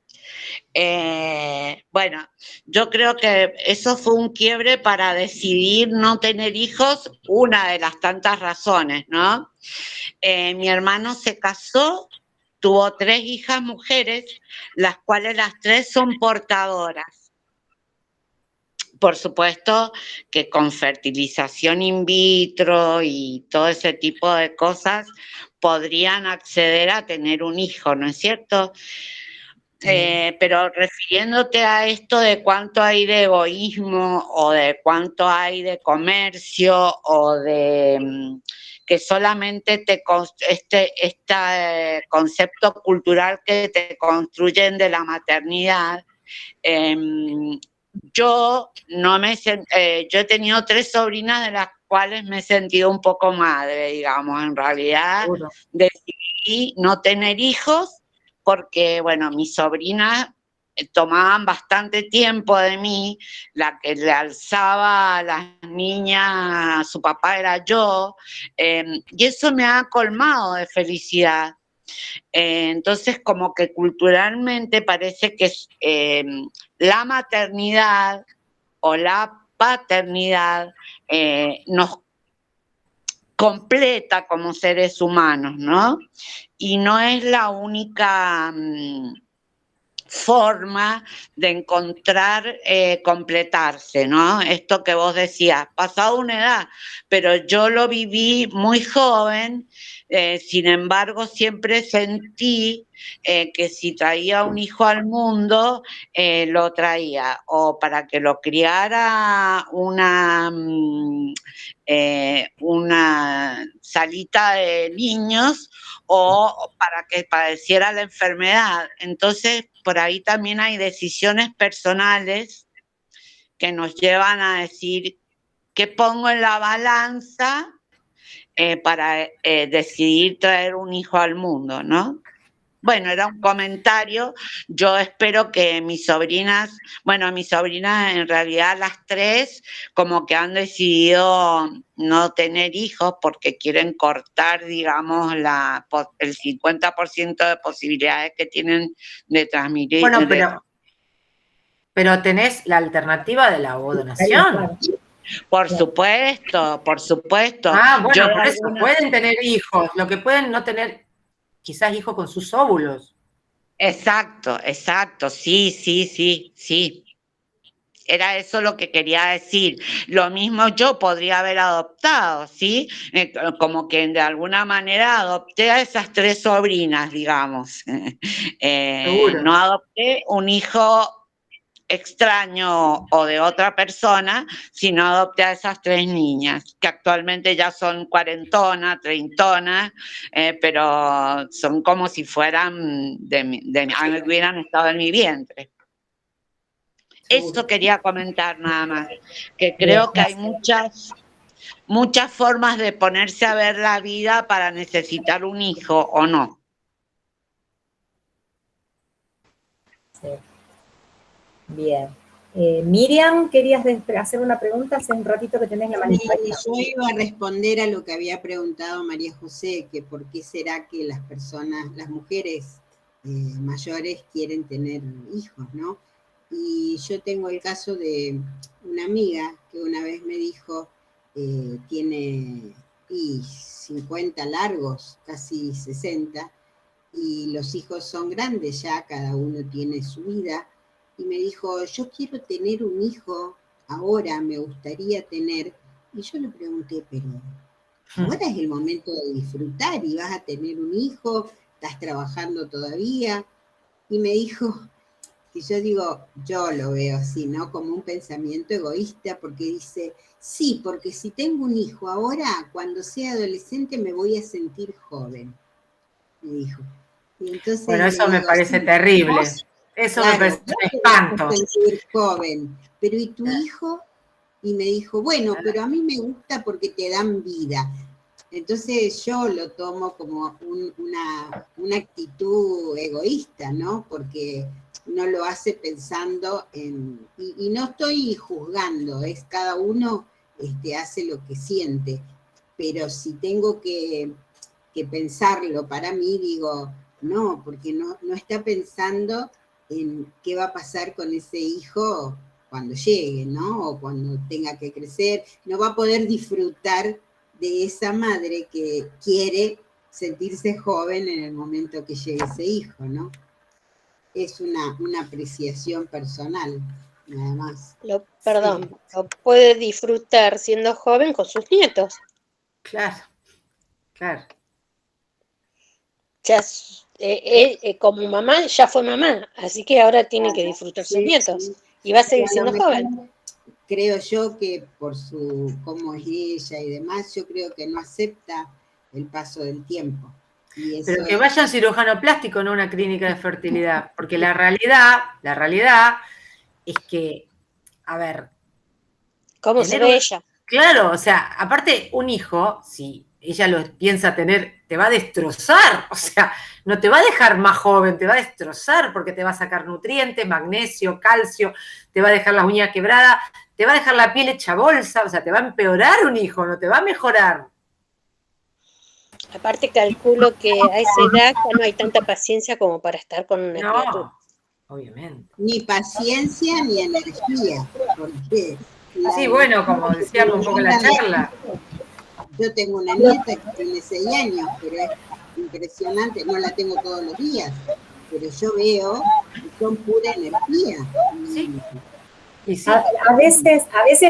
D: Bueno, yo creo que eso fue un quiebre para decidir no tener hijos, una de las tantas razones, ¿no? Mi hermano se casó, tuvo 3 hijas mujeres, las cuales las 3 son portadoras. Por supuesto que con fertilización in vitro y todo ese tipo de cosas podrían acceder a tener un hijo, ¿no es cierto? Pero refiriéndote a esto de cuánto hay de egoísmo o de cuánto hay de comercio o de que solamente este concepto cultural que te construyen de la maternidad, yo he tenido 3 sobrinas de las cuales me he sentido un poco madre, digamos. En realidad decidí no tener hijos porque, bueno, mis sobrinas tomaban bastante tiempo de mí, la que le alzaba a las niñas, su papá era yo, y eso me ha colmado de felicidad. Entonces, como que culturalmente parece que la maternidad o la paternidad nos completa como seres humanos, ¿no? Y no es la única forma de encontrar completarse, ¿no? Esto que vos decías, pasado una edad, pero yo lo viví muy joven, sin embargo siempre sentí que si traía un hijo al mundo, lo traía o para que lo criara una salita de niños o para que padeciera la enfermedad. Entonces, por ahí también hay decisiones personales que nos llevan a decir qué pongo en la balanza para decidir traer un hijo al mundo, ¿no? Bueno, era un comentario. Yo espero que mis sobrinas en realidad las 3 como que han decidido no tener hijos porque quieren cortar, digamos, el 50% de posibilidades que tienen de transmitir.
B: Bueno, pero tenés la alternativa de la ovodonación.
D: Por supuesto, por supuesto.
B: Ah, bueno, por eso pueden tener hijos, lo que pueden no tener quizás hijos con sus óvulos.
D: Exacto, sí. Era eso lo que quería decir. Lo mismo yo podría haber adoptado, ¿sí? Como que de alguna manera adopté a esas 3 sobrinas, digamos. No adopté un hijo extraño o de otra persona, sino adopté a esas 3 niñas, que actualmente ya son 40, 30, pero son como si fueran hubieran estado en mi vientre. Eso quería comentar nada más, que creo que hay muchas formas de ponerse a ver la vida para necesitar un hijo o no.
A: Sí. Bien. Miriam, ¿querías hacer una pregunta? Hace un ratito que tenés la manita.
E: Yo iba a responder a lo que había preguntado María José, que por qué será que las mujeres mayores quieren tener hijos, ¿no? Y yo tengo el caso de una amiga que una vez me dijo, tiene 50 largos, casi 60, y los hijos son grandes ya, cada uno tiene su vida, y me dijo, yo quiero tener un hijo, ahora me gustaría tener, y yo le pregunté, pero ahora es el momento de disfrutar y vas a tener un hijo, estás trabajando todavía, y me dijo, y yo digo, yo lo veo así, ¿no? Como un pensamiento egoísta, porque dice, sí, porque si tengo un hijo ahora, cuando sea adolescente me voy a sentir joven, me dijo. Y entonces
B: bueno, eso me
E: digo,
B: parece
E: sí,
B: terrible.
E: vos,
B: Eso
E: claro,
B: me parece
E: vos
B: un
E: te vas
B: espanto.
E: a sentir joven, pero ¿y tu hijo? Y me dijo, bueno, pero a mí me gusta porque te dan vida. Entonces yo lo tomo como una actitud egoísta, ¿no? Porque no lo hace pensando en... Y no estoy juzgando, es cada uno hace lo que siente. Pero si tengo que pensarlo para mí, digo, no, porque no está pensando en qué va a pasar con ese hijo cuando llegue, ¿no? O cuando tenga que crecer. No va a poder disfrutar de esa madre que quiere sentirse joven en el momento que llegue ese hijo, ¿no? Es una apreciación personal, nada más.
F: Perdón, lo puede disfrutar siendo joven con sus nietos.
B: Claro, claro.
F: Ya, como mamá, ya fue mamá, así que ahora tiene que disfrutar sus nietos.
E: Sí.
F: Y va a seguir
E: Y a
F: siendo
E: lo mejor,
F: joven.
E: creo yo que por cómo es ella y demás, yo creo que no acepta el paso del tiempo. Y eso
B: Pero que vaya a un cirujano plástico, no a una clínica de fertilidad, porque la realidad es que, a ver,
F: ¿Cómo se ve ella?
B: Claro, o sea, aparte un hijo, si ella lo piensa tener, te va a destrozar, o sea, no te va a dejar más joven, te va a destrozar porque te va a sacar nutrientes, magnesio, calcio, te va a dejar las uñas quebradas, te va a dejar la piel hecha bolsa, o sea, te va a empeorar un hijo, no te va a mejorar.
F: Aparte calculo que a esa edad ya no hay tanta paciencia como para estar con una criatura.
B: Obviamente.
E: Ni paciencia ni energía, porque...
B: Sí, bueno, como decíamos un poco en la charla.
E: Yo tengo una nieta que tiene 6 años, pero es impresionante, no la tengo todos los días, pero yo veo que son pura energía.
B: Sí. Y sí.
A: A veces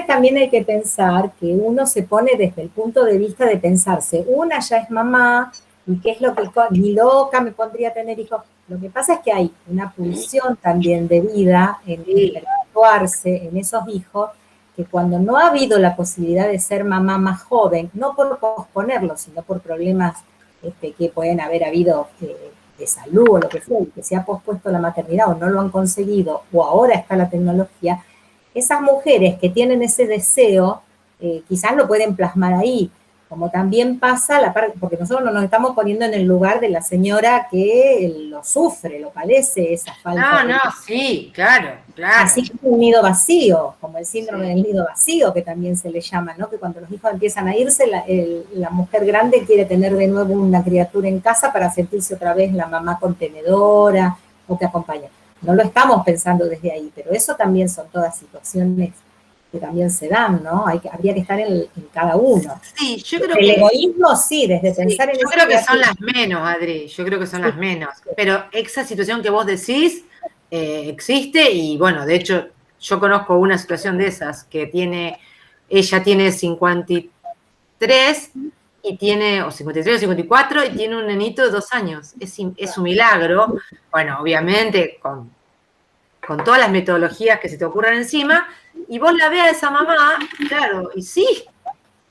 A: también hay que pensar que uno se pone desde el punto de vista de pensarse, una ya es mamá, y qué es lo que, ni loca me pondría a tener hijos. Lo que pasa es que hay una pulsión también de vida en perpetuarse en esos hijos, que cuando no ha habido la posibilidad de ser mamá más joven, no por posponerlo, sino por problemas que pueden haber habido de salud o lo que sea, y que se ha pospuesto la maternidad o no lo han conseguido, o ahora está la tecnología, esas mujeres que tienen ese deseo, quizás lo pueden plasmar ahí, como también pasa, porque nosotros nos estamos poniendo en el lugar de la señora que lo sufre, lo padece, esa falta.
B: Sí, claro.
A: Así como un nido vacío, como el síndrome del nido vacío, que también se le llama, ¿no? Que cuando los hijos empiezan a irse, la mujer grande quiere tener de nuevo una criatura en casa para sentirse otra vez la mamá contenedora o que acompaña. No lo estamos pensando desde ahí, pero eso también son todas situaciones que también se dan, ¿no? Habría que estar en cada uno.
B: Sí, yo creo
A: el egoísmo sí, desde pensar en
B: yo creo que son las menos, Adri, yo creo que son las menos, pero esa situación que vos decís existe y bueno, de hecho yo conozco una situación de esas que ella tiene 53 y tiene, o 53 o 54 y tiene un nenito de 2 años, es un milagro, bueno, obviamente con todas las metodologías que se te ocurran encima, y vos la ves a esa mamá, claro, y sí,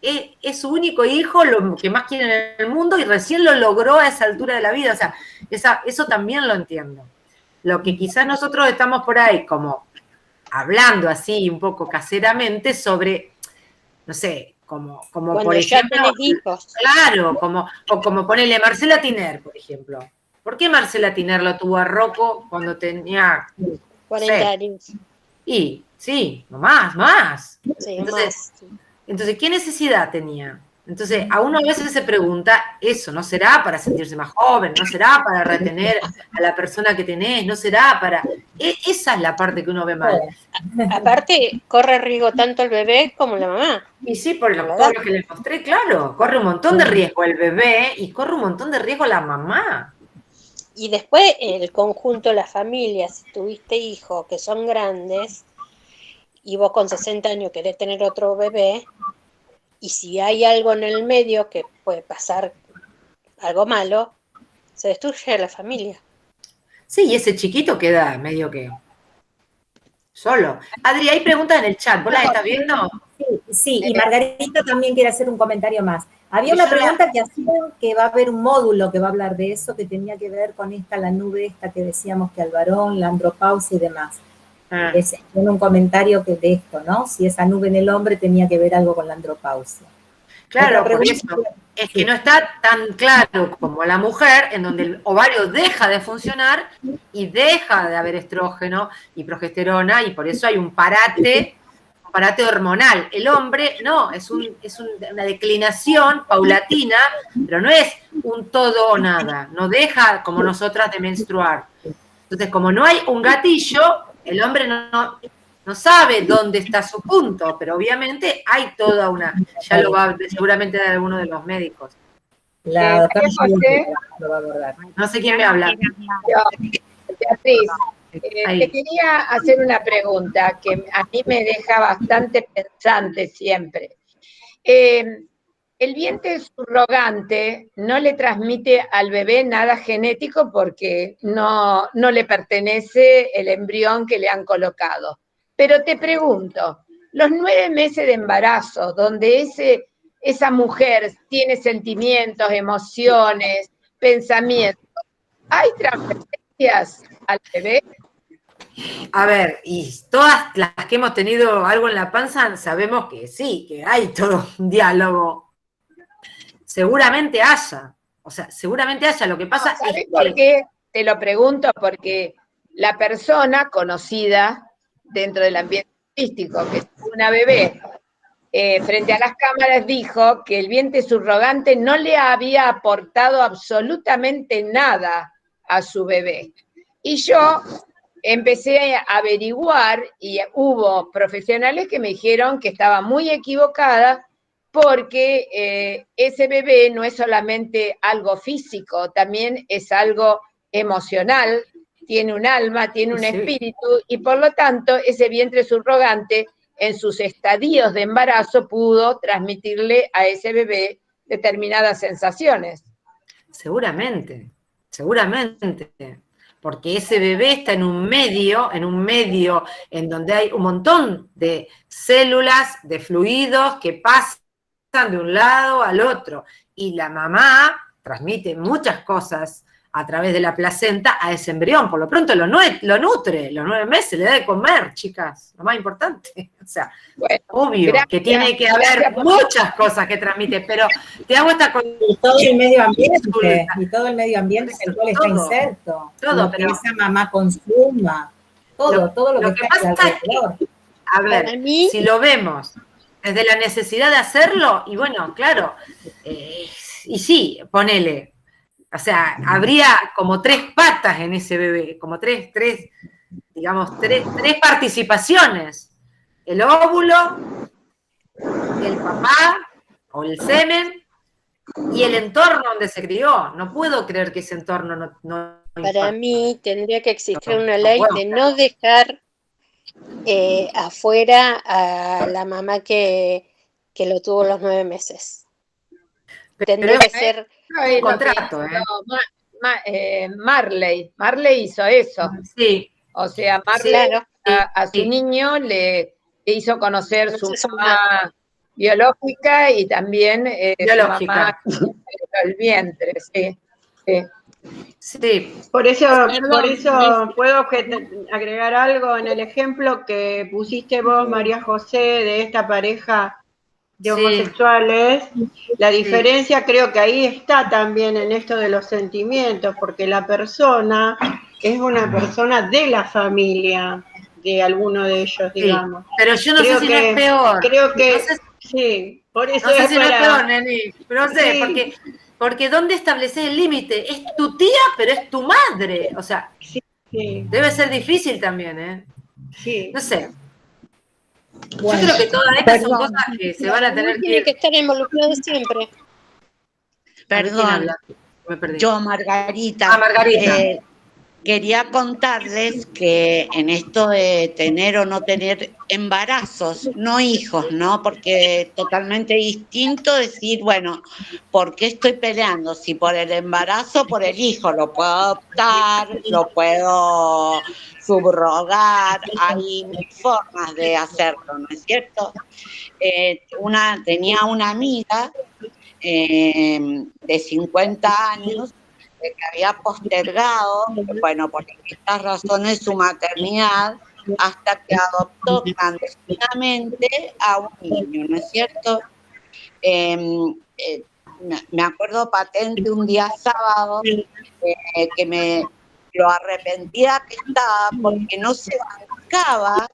B: es su único hijo, lo que más quiere en el mundo, y recién lo logró a esa altura de la vida, o sea, eso también lo entiendo. Lo que quizás nosotros estamos por ahí como hablando así un poco caseramente sobre, no sé, como
F: cuando
B: por ejemplo,
F: ya tenés hijos.
B: Claro, como ponerle Marcela Tiner, por ejemplo. ¿Por qué Marcela Tiner lo tuvo a Rocco cuando tenía
F: 40 años?
B: Y sí, más.
F: Sí,
B: entonces, ¿qué necesidad tenía? Entonces, a uno a veces se pregunta, eso, ¿no será para sentirse más joven? ¿No será para retener a la persona que tenés? ¿No será para...? Esa es la parte que uno ve mal.
F: Aparte, corre riesgo tanto el bebé como la mamá.
B: Y sí, por todo lo que les mostré, claro, corre un montón de riesgo el bebé y corre un montón de riesgo la mamá.
F: Y después el conjunto, la familia, si tuviste hijos que son grandes y vos con 60 años querés tener otro bebé, y si hay algo en el medio que puede pasar algo malo, se destruye la familia.
B: Sí, y ese chiquito queda medio que solo. Adri, hay preguntas en el chat, ¿vos las estás viendo?
A: Sí, y Margarita también quiere hacer un comentario más. Había
B: Y
A: una
B: yo la-
A: pregunta que hacían que va a haber un módulo que va a hablar de eso, que tenía que ver con la nube esta que decíamos que al varón, la andropausia y demás.
B: Ah,
A: Tiene un comentario que de esto, ¿no? Si esa nube en el hombre tenía que ver algo con la andropausia.
B: claro,
A: Otra
B: por
A: pregunta.
B: eso. Es que no está tan claro como la mujer, en donde el ovario deja de funcionar y deja de haber estrógeno y progesterona, y por eso hay un parate hormonal. El hombre, no, es una declinación paulatina, pero no es un todo o nada, no deja como nosotras de menstruar. Entonces, como no hay un gatillo, el hombre no sabe dónde está su punto, pero obviamente hay toda ya lo va seguramente dar alguno de los médicos.
A: La doctora
C: José,
A: lo va a abordar.
B: No sé quién me habla.
C: Beatriz,
B: Ahí.
C: te quería hacer una pregunta que a mí me deja bastante pensante siempre. El vientre subrogante no le transmite al bebé nada genético porque no le pertenece el embrión que le han colocado. Pero te pregunto, los 9 meses de embarazo, donde esa mujer tiene sentimientos, emociones, pensamientos, ¿hay transferencias al bebé?
B: A ver, y todas las que hemos tenido algo en la panza sabemos que sí, que hay todo un diálogo. Seguramente haya. O sea, seguramente haya. Lo que pasa
C: ¿Sabes
B: es
C: por
B: que...
C: qué? Te lo pregunto porque la persona conocida dentro del ambiente artístico, que es una bebé, frente a las cámaras dijo que el vientre subrogante no le había aportado absolutamente nada a su bebé. Y yo empecé a averiguar y hubo profesionales que me dijeron que estaba muy equivocada porque ese bebé no es solamente algo físico, también es algo emocional, tiene un alma, tiene un espíritu, y por lo tanto ese vientre subrogante en sus estadios de embarazo pudo transmitirle a ese bebé determinadas sensaciones.
B: Seguramente, seguramente. Porque ese bebé está en un medio en donde hay un montón de células, de fluidos que pasan de un lado al otro. Y la mamá transmite muchas cosas a través de la placenta a ese embrión. Por lo pronto lo nutre, los 9 meses le da de comer, chicas, lo más importante. O sea,
C: bueno,
B: obvio que tiene que haber muchas cosas que transmite, pero te hago esta
A: y todo el medio ambiente, en el cual está inserto,
B: todo,
A: lo que esa mamá consuma, todo lo que está alrededor.
B: A ver, si lo vemos desde la necesidad de hacerlo, y bueno, claro, y sí, ponele, o sea, habría como 3 patas en ese bebé, como tres participaciones. El óvulo, el papá o el semen y el entorno donde se crió. No puedo creer que ese entorno no
F: Para mí tendría que existir una ley de no dejar afuera a la mamá que lo tuvo los 9 meses. Tendría que ser
B: un contrato,
C: Marley hizo eso.
B: Sí.
C: O sea, Marley a su niño le hizo conocer su mamá biológica y también su mamá el vientre, sí.
B: Sí.
G: Por eso puedo agregar algo en el ejemplo que pusiste vos, María José, de esta pareja de homosexuales. La diferencia creo que ahí está también en esto de los sentimientos, porque la persona es una persona de la familia de alguno de ellos, digamos.
B: Pero yo no sé si no es peor.
G: Creo que
B: no sé,
G: sí, por eso
B: no sé si no es peor, Neni. Pero no sé, porque ¿dónde estableces el límite? Es tu tía, pero es tu madre. O sea, debe ser difícil también, ¿eh?
G: Sí.
B: No sé. Bueno, yo creo que todas estas son cosas que se van a tener
F: tiene que estar involucrado siempre.
D: Perdón.
B: Me perdí.
D: Yo, Margarita.
B: Margarita.
D: Quería contarles que en esto de tener o no tener embarazos, no hijos, ¿no? Porque es totalmente distinto decir, bueno, ¿por qué estoy peleando? Si por el embarazo o por el hijo, lo puedo adoptar, lo puedo subrogar, hay mil formas de hacerlo, ¿no es cierto? Tenía una amiga de 50 años que había postergado, bueno, por estas razones, su maternidad, hasta que adoptó clandestinamente a un niño, ¿no es cierto? Me acuerdo patente un día sábado que me lo arrepentía que estaba porque no se bancaba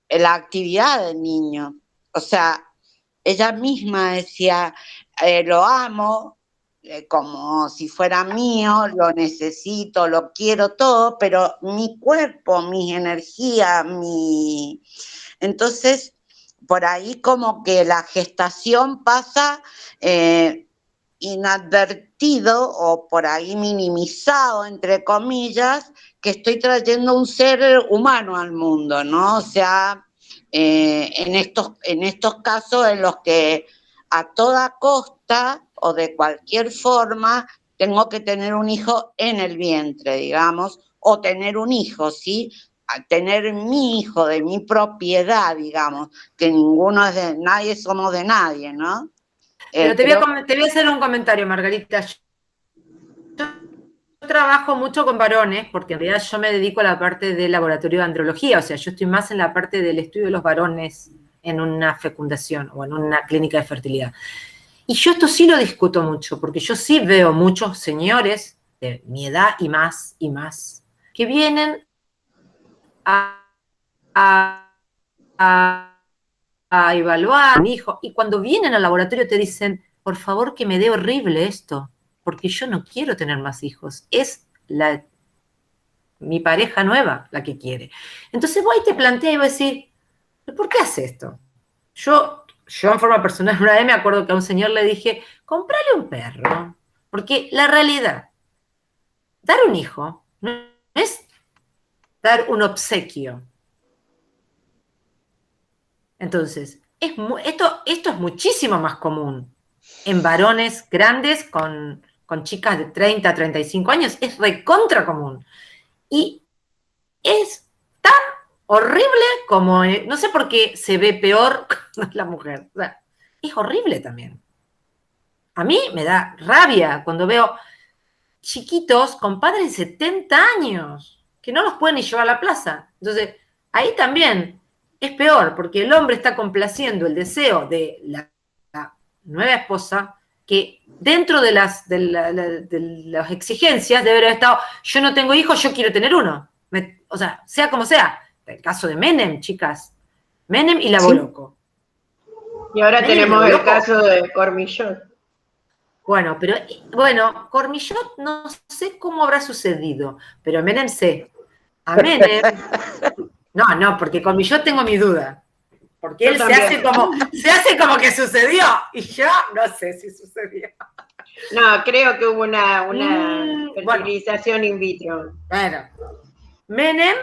D: la actividad del niño. O sea, ella misma decía, lo amo, como si fuera mío, lo necesito, lo quiero todo, pero mi cuerpo, mi energía, Entonces, por ahí como que la gestación pasa inadvertido o por ahí minimizado, entre comillas, que estoy trayendo un ser humano al mundo, ¿no? O sea, en estos casos en los que a toda costa o de cualquier forma tengo que tener un hijo en el vientre, digamos, o tener un hijo, ¿sí? A tener mi hijo de mi propiedad, digamos, que ninguno es de nadie, somos de nadie, ¿no?
B: Pero te voy a hacer un comentario, Margarita. Yo trabajo mucho con varones, porque en realidad yo me dedico a la parte del laboratorio de andrología, o sea, yo estoy más en la parte del estudio de los varones en una fecundación o en una clínica de fertilidad. Y yo esto sí lo discuto mucho, porque yo sí veo muchos señores de mi edad y más, que vienen a evaluar a un hijo, y cuando vienen al laboratorio te dicen, por favor que me dé horrible esto, porque yo no quiero tener más hijos, es mi pareja nueva la que quiere. Entonces vos ahí te planteas y vos decís, ¿por qué hace esto? Yo en forma personal una vez me acuerdo que a un señor le dije, comprale un perro, porque la realidad, dar un hijo no es dar un obsequio. Entonces, esto es muchísimo más común en varones grandes con chicas de 30, 35 años, es recontra común. Y es tan horrible como, no sé por qué se ve peor con la mujer. O sea, es horrible también. A mí me da rabia cuando veo chiquitos con padres de 70 años que no los pueden ni llevar a la plaza. Entonces, ahí también es peor, porque el hombre está complaciendo el deseo de la nueva esposa, que dentro de las exigencias debe haber estado, yo no tengo hijos, yo quiero tener uno. O sea como sea. El caso de Menem, chicas. Menem y la Boloco.
G: Y ahora tenemos el caso de Cormillot.
B: Bueno, Cormillot no sé cómo habrá sucedido, pero Menem sé. A Menem, no, porque Cormillot tengo mi duda. Porque él se hace como que sucedió, y yo no sé si sucedió.
G: No, creo que hubo una fertilización in vitro.
B: Bueno, Menem,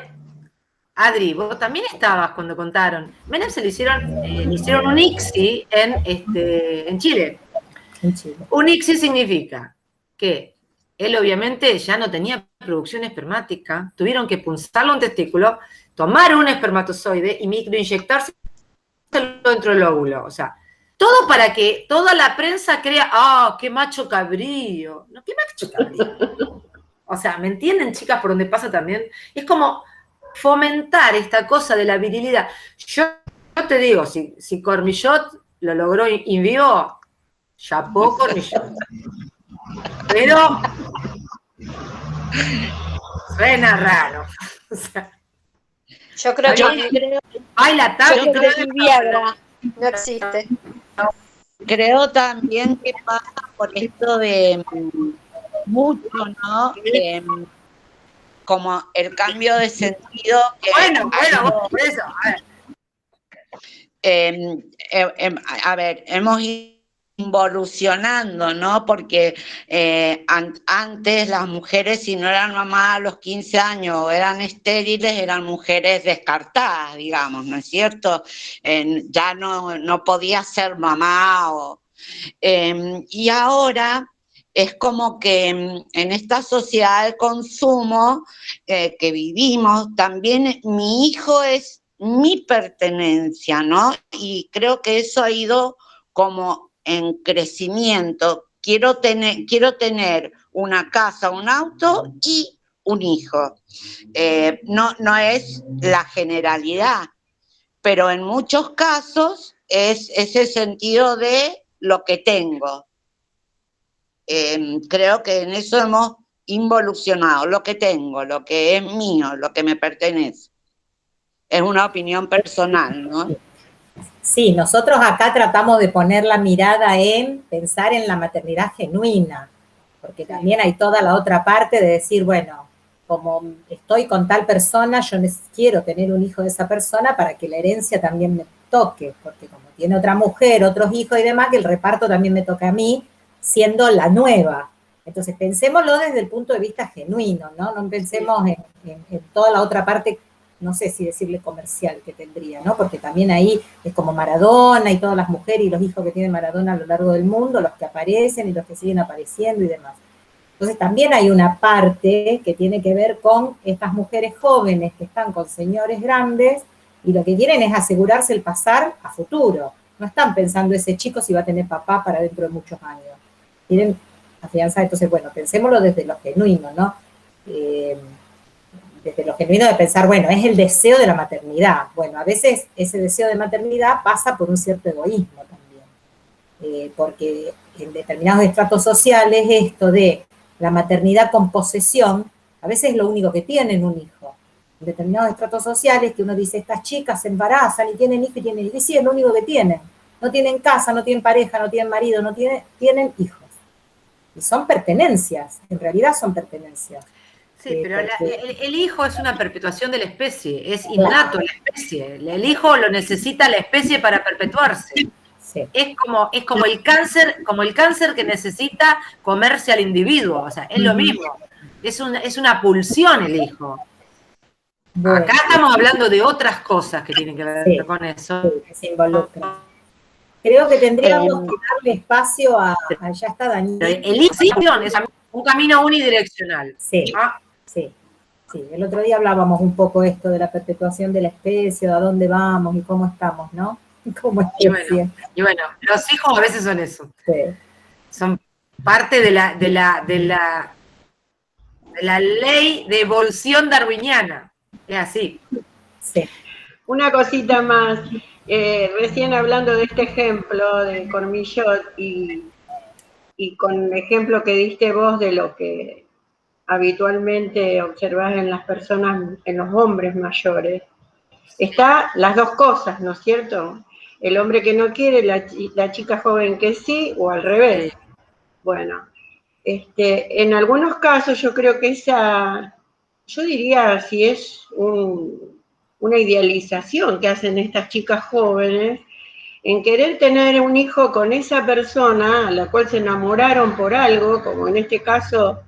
B: Adri, vos también estabas cuando contaron. Menem le hicieron un ICSI en Chile. Un ICSI significa que él obviamente ya no tenía producción espermática, tuvieron que punzarle un testículo, tomar un espermatozoide y microinyectarse dentro del óvulo. O sea, todo para que toda la prensa crea, qué macho cabrío. No, qué macho cabrío. O sea, ¿me entienden, chicas, por donde pasa también? Es como fomentar esta cosa de la virilidad. Yo te digo, si Cormillot lo logró in vivo, chapó Cormillot. Pero suena raro. O sea,
F: yo creo que Viagra no existe.
D: Creo también que pasa por esto de mucho, ¿no? Como el cambio de sentido que
B: por eso,
D: a ver, hemos ido involucionando, ¿no? Porque antes las mujeres, si no eran mamás a los 15 años o eran estériles, eran mujeres descartadas, digamos, ¿no es cierto? Ya no podía ser mamá. Y ahora es como que en esta sociedad de consumo que vivimos, también mi hijo es mi pertenencia, ¿no? Y creo que eso ha ido como en crecimiento. Quiero tener una casa, un auto y un hijo. No es la generalidad, pero en muchos casos es ese sentido de lo que tengo. Creo que en eso hemos involucionado, lo que tengo, lo que es mío, lo que me pertenece. Es una opinión personal, ¿no?
A: Sí, nosotros acá tratamos de poner la mirada en pensar en la maternidad genuina, porque también hay toda la otra parte de decir, bueno, como estoy con tal persona, yo quiero tener un hijo de esa persona para que la herencia también me toque, porque como tiene otra mujer, otros hijos y demás, que el reparto también me toque a mí, siendo la nueva. Entonces, pensémoslo desde el punto de vista genuino, ¿no? No pensemos en toda la otra parte, no sé si decirle comercial que tendría, ¿no? Porque también ahí es como Maradona y todas las mujeres y los hijos que tiene Maradona a lo largo del mundo, los que aparecen y los que siguen apareciendo y demás. Entonces también hay una parte que tiene que ver con estas mujeres jóvenes que están con señores grandes y lo que quieren es asegurarse el pasar a futuro. No están pensando ese chico si va a tener papá para dentro de muchos años. Quieren afianzar, entonces bueno, pensémoslo desde lo genuino, ¿no? Desde lo genuino de pensar, bueno, es el deseo de la maternidad. Bueno, a veces ese deseo de maternidad pasa por un cierto egoísmo también, porque en determinados estratos sociales esto de la maternidad con posesión, a veces es lo único que tienen un hijo. En determinados estratos sociales que uno dice, estas chicas se embarazan y tienen hijos y tienen hijos, y sí, es lo único que tienen. No tienen casa, no tienen pareja, no tienen marido, tienen hijos. Y son pertenencias, en realidad son pertenencias.
B: Sí, pero el hijo es una perpetuación de la especie, es innato la especie. El hijo lo necesita la especie para perpetuarse. Sí. Es como el cáncer que necesita comerse al individuo, o sea, es lo mismo. Es una pulsión el hijo. Bueno, acá estamos hablando de otras cosas que tienen que ver con eso.
A: Sí, que se involucran. Creo que tendríamos que darle espacio a ya está Daniel.
B: El hijo es un camino unidireccional.
A: Sí, sí. El otro día hablábamos un poco esto de la perpetuación de la especie, de a dónde vamos y cómo estamos, ¿no? Como especie.
B: Y bueno, los hijos a veces son eso.
A: Sí.
B: Son parte de la ley de evolución darwiniana. Es así.
A: Sí.
G: Una cosita más. Recién hablando de este ejemplo de Cormillot y con el ejemplo que diste vos de lo que habitualmente observás en las personas, en los hombres mayores, está las dos cosas, ¿no es cierto? El hombre que no quiere, la chica joven que sí, o al revés. Bueno, en algunos casos yo creo que yo diría si es una idealización que hacen estas chicas jóvenes en querer tener un hijo con esa persona a la cual se enamoraron por algo, como en este caso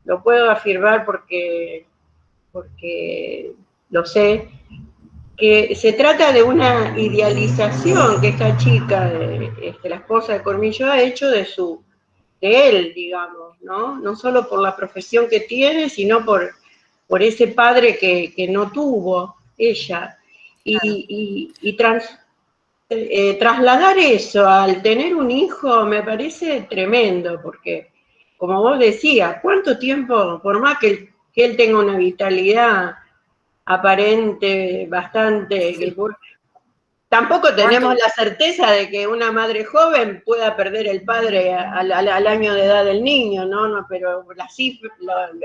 G: lo puedo afirmar porque lo sé, que se trata de una idealización que esta chica, la esposa de Cormillot, ha hecho de él, digamos, ¿no? No solo por la profesión que tiene, sino por ese padre que no tuvo ella. Y trasladar eso al tener un hijo me parece tremendo, porque, como vos decías, ¿cuánto tiempo, por más que él tenga una vitalidad aparente bastante, sí, tampoco tenemos la certeza de que una madre joven pueda perder el padre al año de edad del niño, ¿no? Pero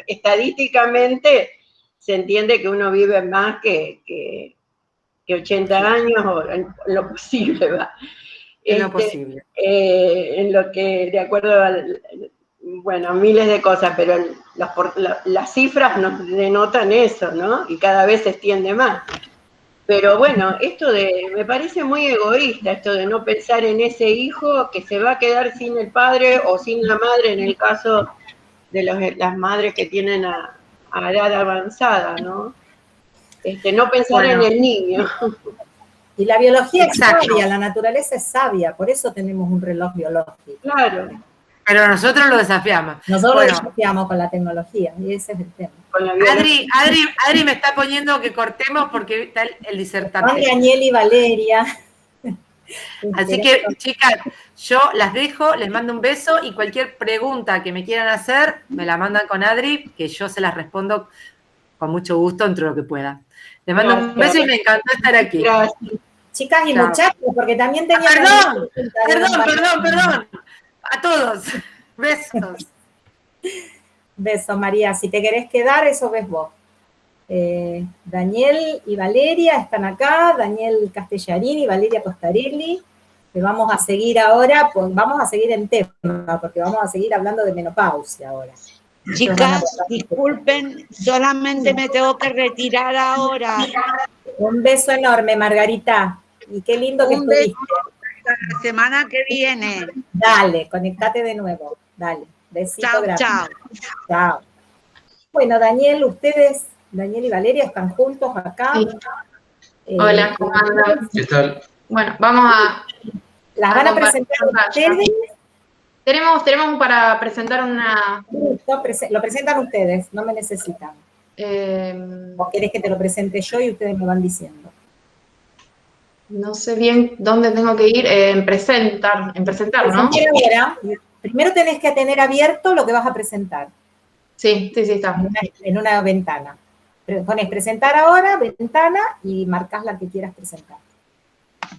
G: estadísticamente se entiende que uno vive más que 80 años, o lo posible, ¿va?
B: En lo posible.
G: En lo que, de acuerdo a, bueno, miles de cosas, pero las cifras nos denotan eso, ¿no? Y cada vez se extiende más. Pero bueno, me parece muy egoísta esto de no pensar en ese hijo que se va a quedar sin el padre o sin la madre en el caso de las madres que tienen a edad avanzada, ¿no? No pensar en el niño.
A: Y la biología
B: Exacto.
A: es sabia, la naturaleza es sabia, por eso tenemos un reloj biológico.
G: Claro.
B: Pero nosotros lo desafiamos.
A: Nosotros lo desafiamos con la tecnología, y ese es el tema.
B: Adri me está poniendo que cortemos porque está el disertante.
A: Daniel y Valeria.
B: Así que, chicas, yo las dejo, les mando un beso y cualquier pregunta que me quieran hacer, me la mandan con Adri, que yo se las respondo con mucho gusto dentro de lo que pueda. Les mando un beso y me encantó estar aquí.
G: Gracias.
A: Chicas y muchachos, porque también tenía...
B: Perdón. A todos. Besos.
A: Besos, María. Si te querés quedar, eso ves vos. Daniel y Valeria están acá, Daniel Castellarini y Valeria Costarelli. Que vamos a seguir ahora, pues vamos a seguir en tema, porque vamos a seguir hablando de menopausia ahora.
D: Chicas, disculpen, solamente me tengo que retirar ahora.
A: Un beso enorme, Margarita. Y qué lindo que estuviste.
D: La semana que viene.
A: Dale, conectate de nuevo. Dale, besito grande.
D: Chao.
A: Bueno, Daniel, ustedes, Daniel y Valeria, están juntos acá.
H: Sí. Hola, ¿cómo andan?
I: ¿Qué tal?
H: Bueno, vamos a...
A: ¿Las van a presentar ustedes?
H: Tenemos para presentar una...
A: Lo presentan ustedes, no me necesitan. ¿O querés que te lo presente yo y ustedes me van diciendo?
H: No sé bien dónde tengo que ir, en presentar, ¿no?
A: Primero tenés que tener abierto lo que vas a presentar.
H: Sí, está.
A: En una ventana. Pones presentar ahora, ventana, y marcas la que quieras presentar.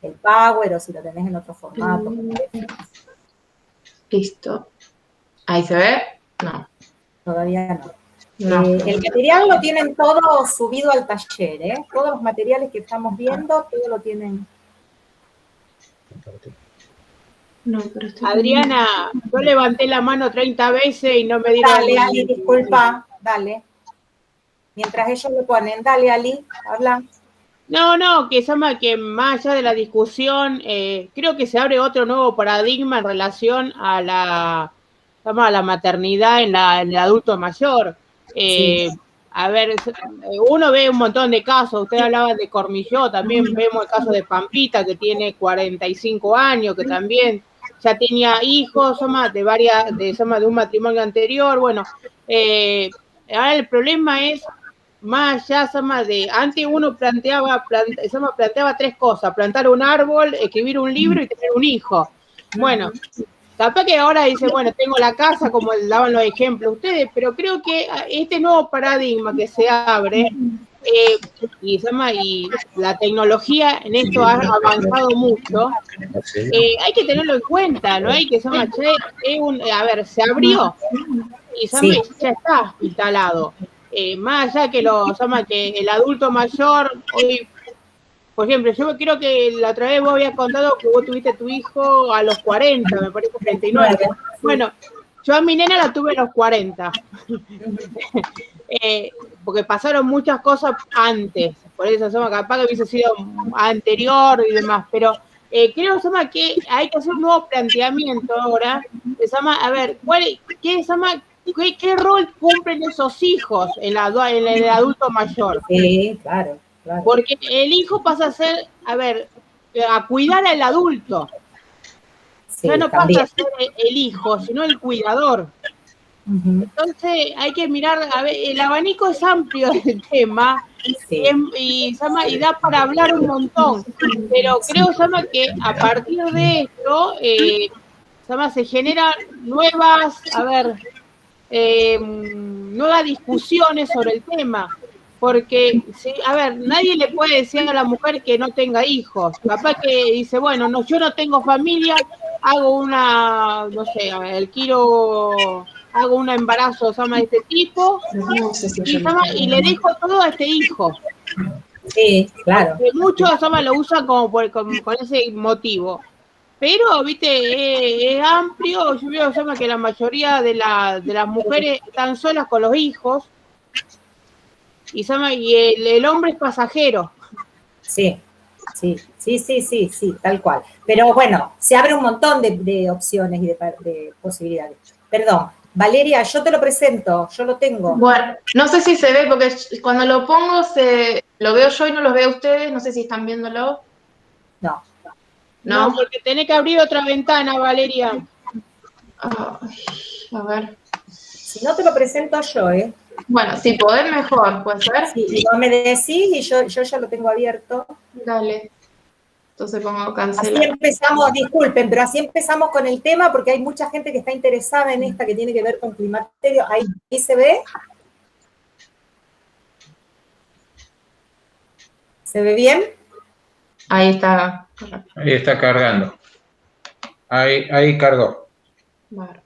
A: El Power, o si lo tenés en otro formato.
H: Listo. ¿Ahí se ve? No.
A: Todavía no. El material lo tienen todo subido al taller, ¿eh? Todos los materiales que estamos viendo, todo lo tienen.
G: No, pero Adriana, yo levanté la mano 30 veces y no me dieron...
A: Dale, Ali, disculpa, dale. Mientras ellos lo ponen, dale, Ali, habla.
G: No, que más allá de la discusión, creo que se abre otro nuevo paradigma en relación a la maternidad en el adulto mayor.
A: Sí.
G: A ver, uno ve un montón de casos, usted hablaba de Cormilló, también vemos el caso de Pampita, que tiene 45 años, que también ya tenía hijos, de un matrimonio anterior. Bueno, ahora el problema es más allá, antes uno planteaba tres cosas: plantar un árbol, escribir un libro y tener un hijo. Bueno, capaz que ahora dice, bueno, tengo la casa, como daban los ejemplos ustedes, pero creo que este nuevo paradigma que se abre, y la tecnología en esto ha avanzado mucho, hay que tenerlo en cuenta, ¿no? Hay que, se abrió y ya está instalado. Más allá que que el adulto mayor, hoy, por ejemplo, yo creo que la otra vez vos habías contado que vos tuviste tu hijo a los 40, me parece 39. Bueno, yo a mi nena la tuve a los 40. Porque pasaron muchas cosas antes, por eso capaz que hubiese sido anterior y demás, pero creo que hay que hacer un nuevo planteamiento ahora, a ver, ¿qué rol cumplen esos hijos en el adulto mayor?
A: Sí, claro.
G: Porque el hijo pasa a ser, a cuidar al adulto.
A: Sí,
G: ya no
A: también
G: pasa a ser el hijo, sino el cuidador. Entonces hay que mirar, el abanico es amplio del tema,
A: sí.
G: y da para hablar un montón, pero creo que a partir de esto se generan nuevas discusiones sobre el tema, porque nadie le puede decir a la mujer que no tenga hijos. Capaz que dice, bueno, no, yo no tengo familia, hago hago un embarazo de este tipo, y le dejo todo a este hijo.
A: Sí, claro.
G: Porque muchos lo usan como con ese motivo. Pero, viste, es amplio. Yo veo que la mayoría de las mujeres están solas con los hijos, y el hombre es pasajero.
A: Sí, sí, tal cual. Pero bueno, se abre un montón de opciones y de posibilidades. Perdón, Valeria, yo te lo presento, yo lo tengo.
H: Bueno, no sé si se ve, porque cuando lo pongo lo veo yo y no los veo ustedes, no sé si están viéndolo.
A: No.
H: ¿No?
G: No, porque tenés que abrir otra ventana, Valeria.
H: Ay, a ver.
A: Si no te lo presento yo, ¿eh?
H: Bueno, si podés mejor, ¿puede ser?
A: Sí, y vos me decís y yo ya lo tengo abierto.
H: Dale. Entonces pongo
A: Así
H: cancelar.
A: empezamos, disculpen, pero así empezamos con el tema porque hay mucha gente que está interesada en esta que tiene que ver con climaterio. Ahí se ve. ¿Se ve bien?
H: Ahí está.
I: Ahí está cargando. Ahí cargó.
H: Bueno.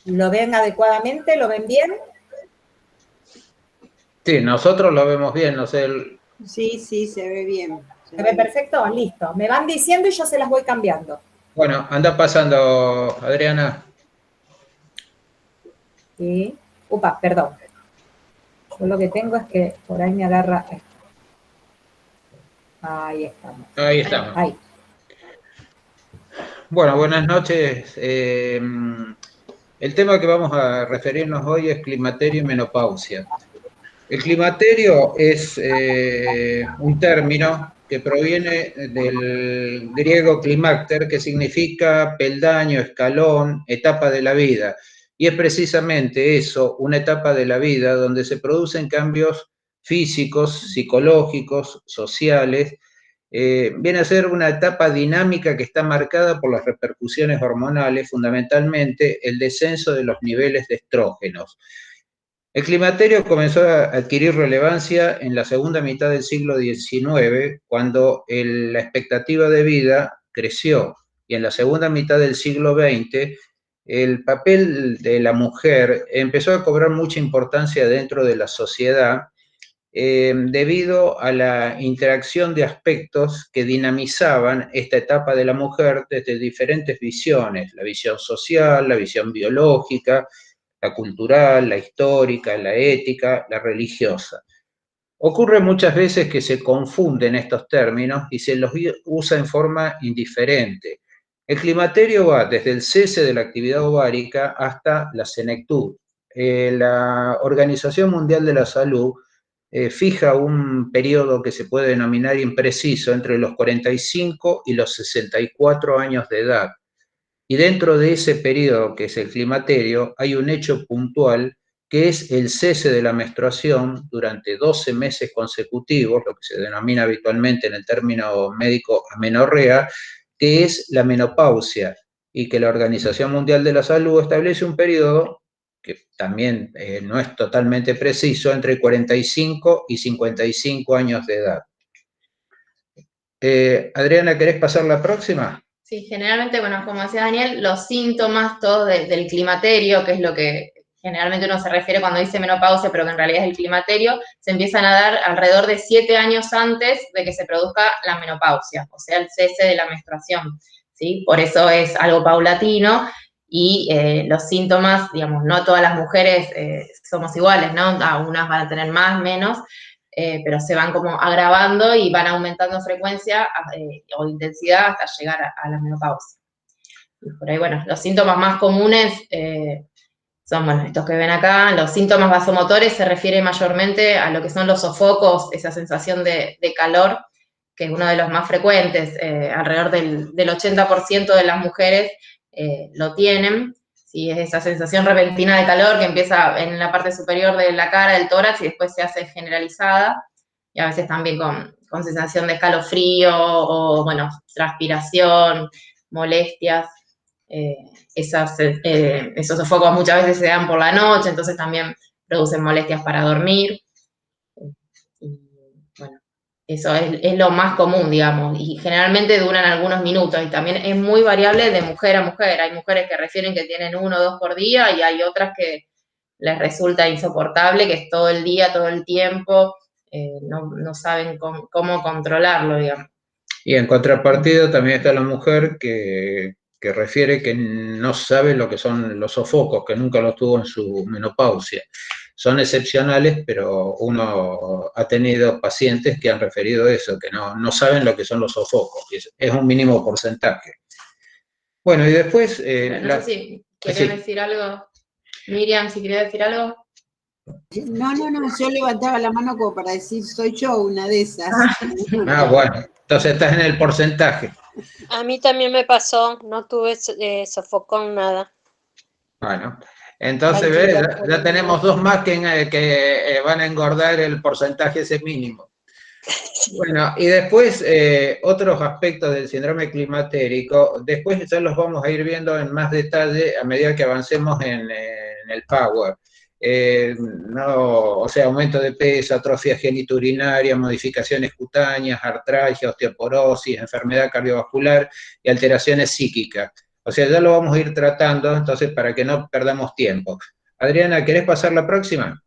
A: ¿Lo ven adecuadamente? ¿Lo ven bien?
I: Sí, nosotros lo vemos bien, no sé.
E: Sí, se ve bien.
A: ¿Se ve perfecto? Listo. Me van diciendo y yo se las voy cambiando.
I: Bueno, anda pasando, Adriana.
A: Sí. Upa, perdón. Yo lo que tengo es que por ahí me agarra esto. Ahí estamos.
I: Ahí estamos.
A: Ahí.
I: Bueno, buenas noches. El tema que vamos a referirnos hoy es climaterio y menopausia. El climaterio es un término que proviene del griego climácter, que significa peldaño, escalón, etapa de la vida. Y es precisamente eso, una etapa de la vida donde se producen cambios físicos, psicológicos, sociales. Viene a ser una etapa dinámica que está marcada por las repercusiones hormonales, fundamentalmente el descenso de los niveles de estrógenos. El climaterio comenzó a adquirir relevancia en la segunda mitad del siglo XIX, cuando la expectativa de vida creció, y en la segunda mitad del siglo XX el papel de la mujer empezó a cobrar mucha importancia dentro de la sociedad, debido a la interacción de aspectos que dinamizaban esta etapa de la mujer desde diferentes visiones: la visión social, la visión biológica, la cultural, la histórica, la ética, la religiosa. Ocurre muchas veces que se confunden estos términos y se los usa en forma indiferente. El climaterio va desde el cese de la actividad ovárica hasta la senectud. La Organización Mundial de la Salud fija un periodo que se puede denominar impreciso entre los 45 y los 64 años de edad. Y dentro de ese periodo, que es el climaterio, hay un hecho puntual que es el cese de la menstruación durante 12 meses consecutivos, lo que se denomina habitualmente en el término médico amenorrea, que es la menopausia, y que la Organización Mundial de la Salud establece un periodo que también no es totalmente preciso, entre 45 y 55 años de edad. Adriana, ¿querés pasar la próxima?
H: Sí, generalmente, bueno, como decía Daniel, los síntomas todos del climaterio, que es lo que generalmente uno se refiere cuando dice menopausia, pero que en realidad es el climaterio, se empiezan a dar alrededor de 7 años antes de que se produzca la menopausia, o sea, el cese de la menstruación, ¿sí? Por eso es algo paulatino y los síntomas, digamos, no todas las mujeres somos iguales, ¿no? Algunas van a tener más, menos, pero se van como agravando y van aumentando frecuencia o intensidad hasta llegar a la menopausia. Y por ahí, bueno, los síntomas más comunes son, bueno, estos que ven acá. Los síntomas vasomotores se refiere mayormente a lo que son los sofocos, esa sensación de calor, que es uno de los más frecuentes. Alrededor del 80% de las mujeres lo tienen. ¿Sí? Es esa sensación repentina de calor que empieza en la parte superior de la cara, del tórax, y después se hace generalizada, y a veces también con sensación de escalofrío o, bueno, transpiración, molestias. Esos sofocos muchas veces se dan por la noche, entonces también producen molestias para dormir. Y bueno, eso es lo más común, digamos, y generalmente duran algunos minutos, y también es muy variable de mujer a mujer. Hay mujeres que refieren que tienen 1 o 2 por día, y hay otras que les resulta insoportable, que es todo el día, todo el tiempo, no saben cómo controlarlo, digamos.
I: Y en contrapartida también está la mujer que refiere que no sabe lo que son los sofocos, que nunca los tuvo en su menopausia. son excepcionales, pero uno ha tenido pacientes que han referido eso, que no saben lo que son los sofocos, es un mínimo porcentaje. Bueno, y después...
H: no sé si querés decir algo. Miriam, si querés decir algo.
E: No, yo levantaba la mano como para decir, soy yo una de esas.
I: Bueno, entonces estás en el porcentaje.
F: A mí también me pasó, no tuve sofocón, nada.
I: Bueno, entonces ¿ves? Ya tenemos dos más que van a engordar el porcentaje ese mínimo. Bueno, y después otros aspectos del síndrome climatérico, después ya los vamos a ir viendo en más detalle a medida que avancemos en el Power. O sea, aumento de peso, atrofia genitourinaria, modificaciones cutáneas, artralgia, osteoporosis, enfermedad cardiovascular y alteraciones psíquicas. O sea, ya lo vamos a ir tratando, entonces, para que no perdamos tiempo. Adriana, ¿querés pasar la próxima?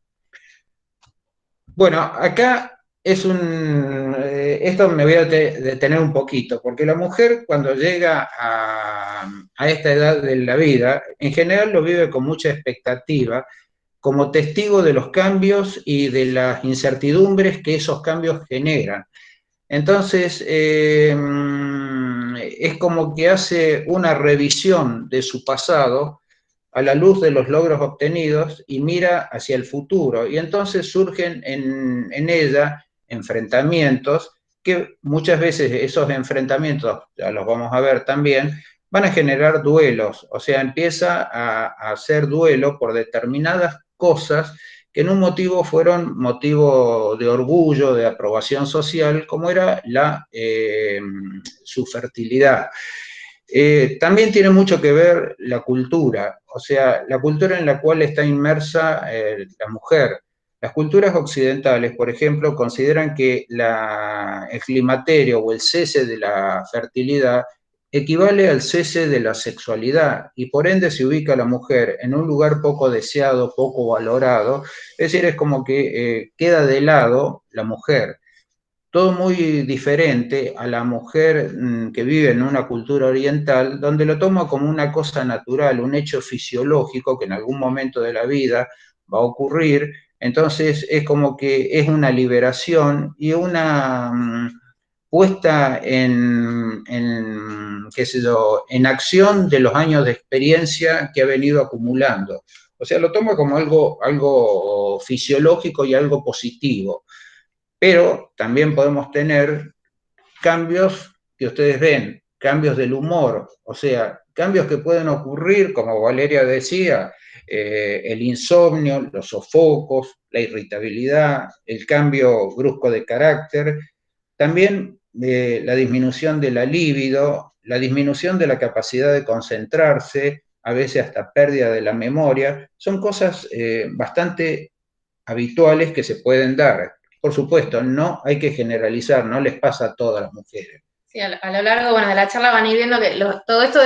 I: Bueno, acá esto me voy a detener un poquito, porque la mujer cuando llega a esta edad de la vida, en general lo vive con mucha expectativa, como testigo de los cambios y de las incertidumbres que esos cambios generan. Entonces, es como que hace una revisión de su pasado a la luz de los logros obtenidos y mira hacia el futuro. Y entonces surgen en ella enfrentamientos que muchas veces esos enfrentamientos, ya los vamos a ver también, van a generar duelos. O sea, empieza a hacer duelo por determinadas cosas que en un motivo fueron motivo de orgullo, de aprobación social, como era su fertilidad. También tiene mucho que ver la cultura, o sea, la cultura en la cual está inmersa la mujer. Las culturas occidentales, por ejemplo, consideran que el climaterio o el cese de la fertilidad equivale al cese de la sexualidad y por ende se ubica a la mujer en un lugar poco deseado, poco valorado, es decir, es como que queda de lado la mujer. Todo muy diferente a la mujer que vive en una cultura oriental, donde lo toma como una cosa natural, un hecho fisiológico que en algún momento de la vida va a ocurrir. Entonces es como que es una liberación y una puesta qué sé yo, en acción de los años de experiencia que ha venido acumulando. O sea, lo toma como algo fisiológico y algo positivo. Pero también podemos tener cambios que ustedes ven, cambios del humor, o sea, cambios que pueden ocurrir, como Valeria decía, el insomnio, los sofocos, la irritabilidad, el cambio brusco de carácter, también la disminución de la libido, la disminución de la capacidad de concentrarse, a veces hasta pérdida de la memoria, son cosas bastante habituales que se pueden dar. Por supuesto, no hay que generalizar, no les pasa a todas las mujeres.
H: Sí, a lo largo de la charla van a ir viendo que todo esto,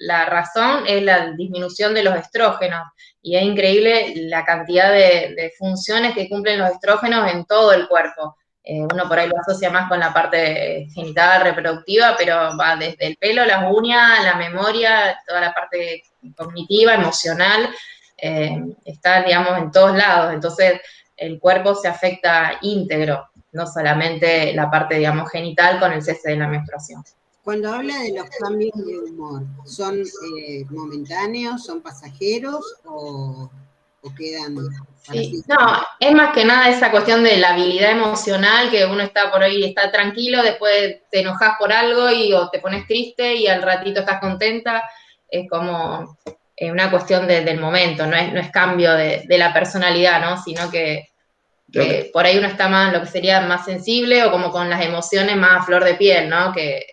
H: la razón es la disminución de los estrógenos, y es increíble la cantidad de funciones que cumplen los estrógenos en todo el cuerpo. Uno por ahí lo asocia más con la parte genital, reproductiva, pero va desde el pelo, las uñas, la memoria, toda la parte cognitiva, emocional, está, digamos, en todos lados. Entonces, el cuerpo se afecta íntegro, no solamente la parte, digamos, genital con el cese de la menstruación.
E: Cuando habla de los cambios de humor, ¿son momentáneos, son pasajeros o quedan?
H: Sí, no, es más que nada esa cuestión de la habilidad emocional, que uno está por ahí, está tranquilo, después te enojas por algo o te pones triste y al ratito estás contenta. Es como una cuestión del momento, no es cambio de la personalidad, ¿no? Sino que por ahí uno está más, lo que sería más sensible o como con las emociones más a flor de piel, ¿no? Que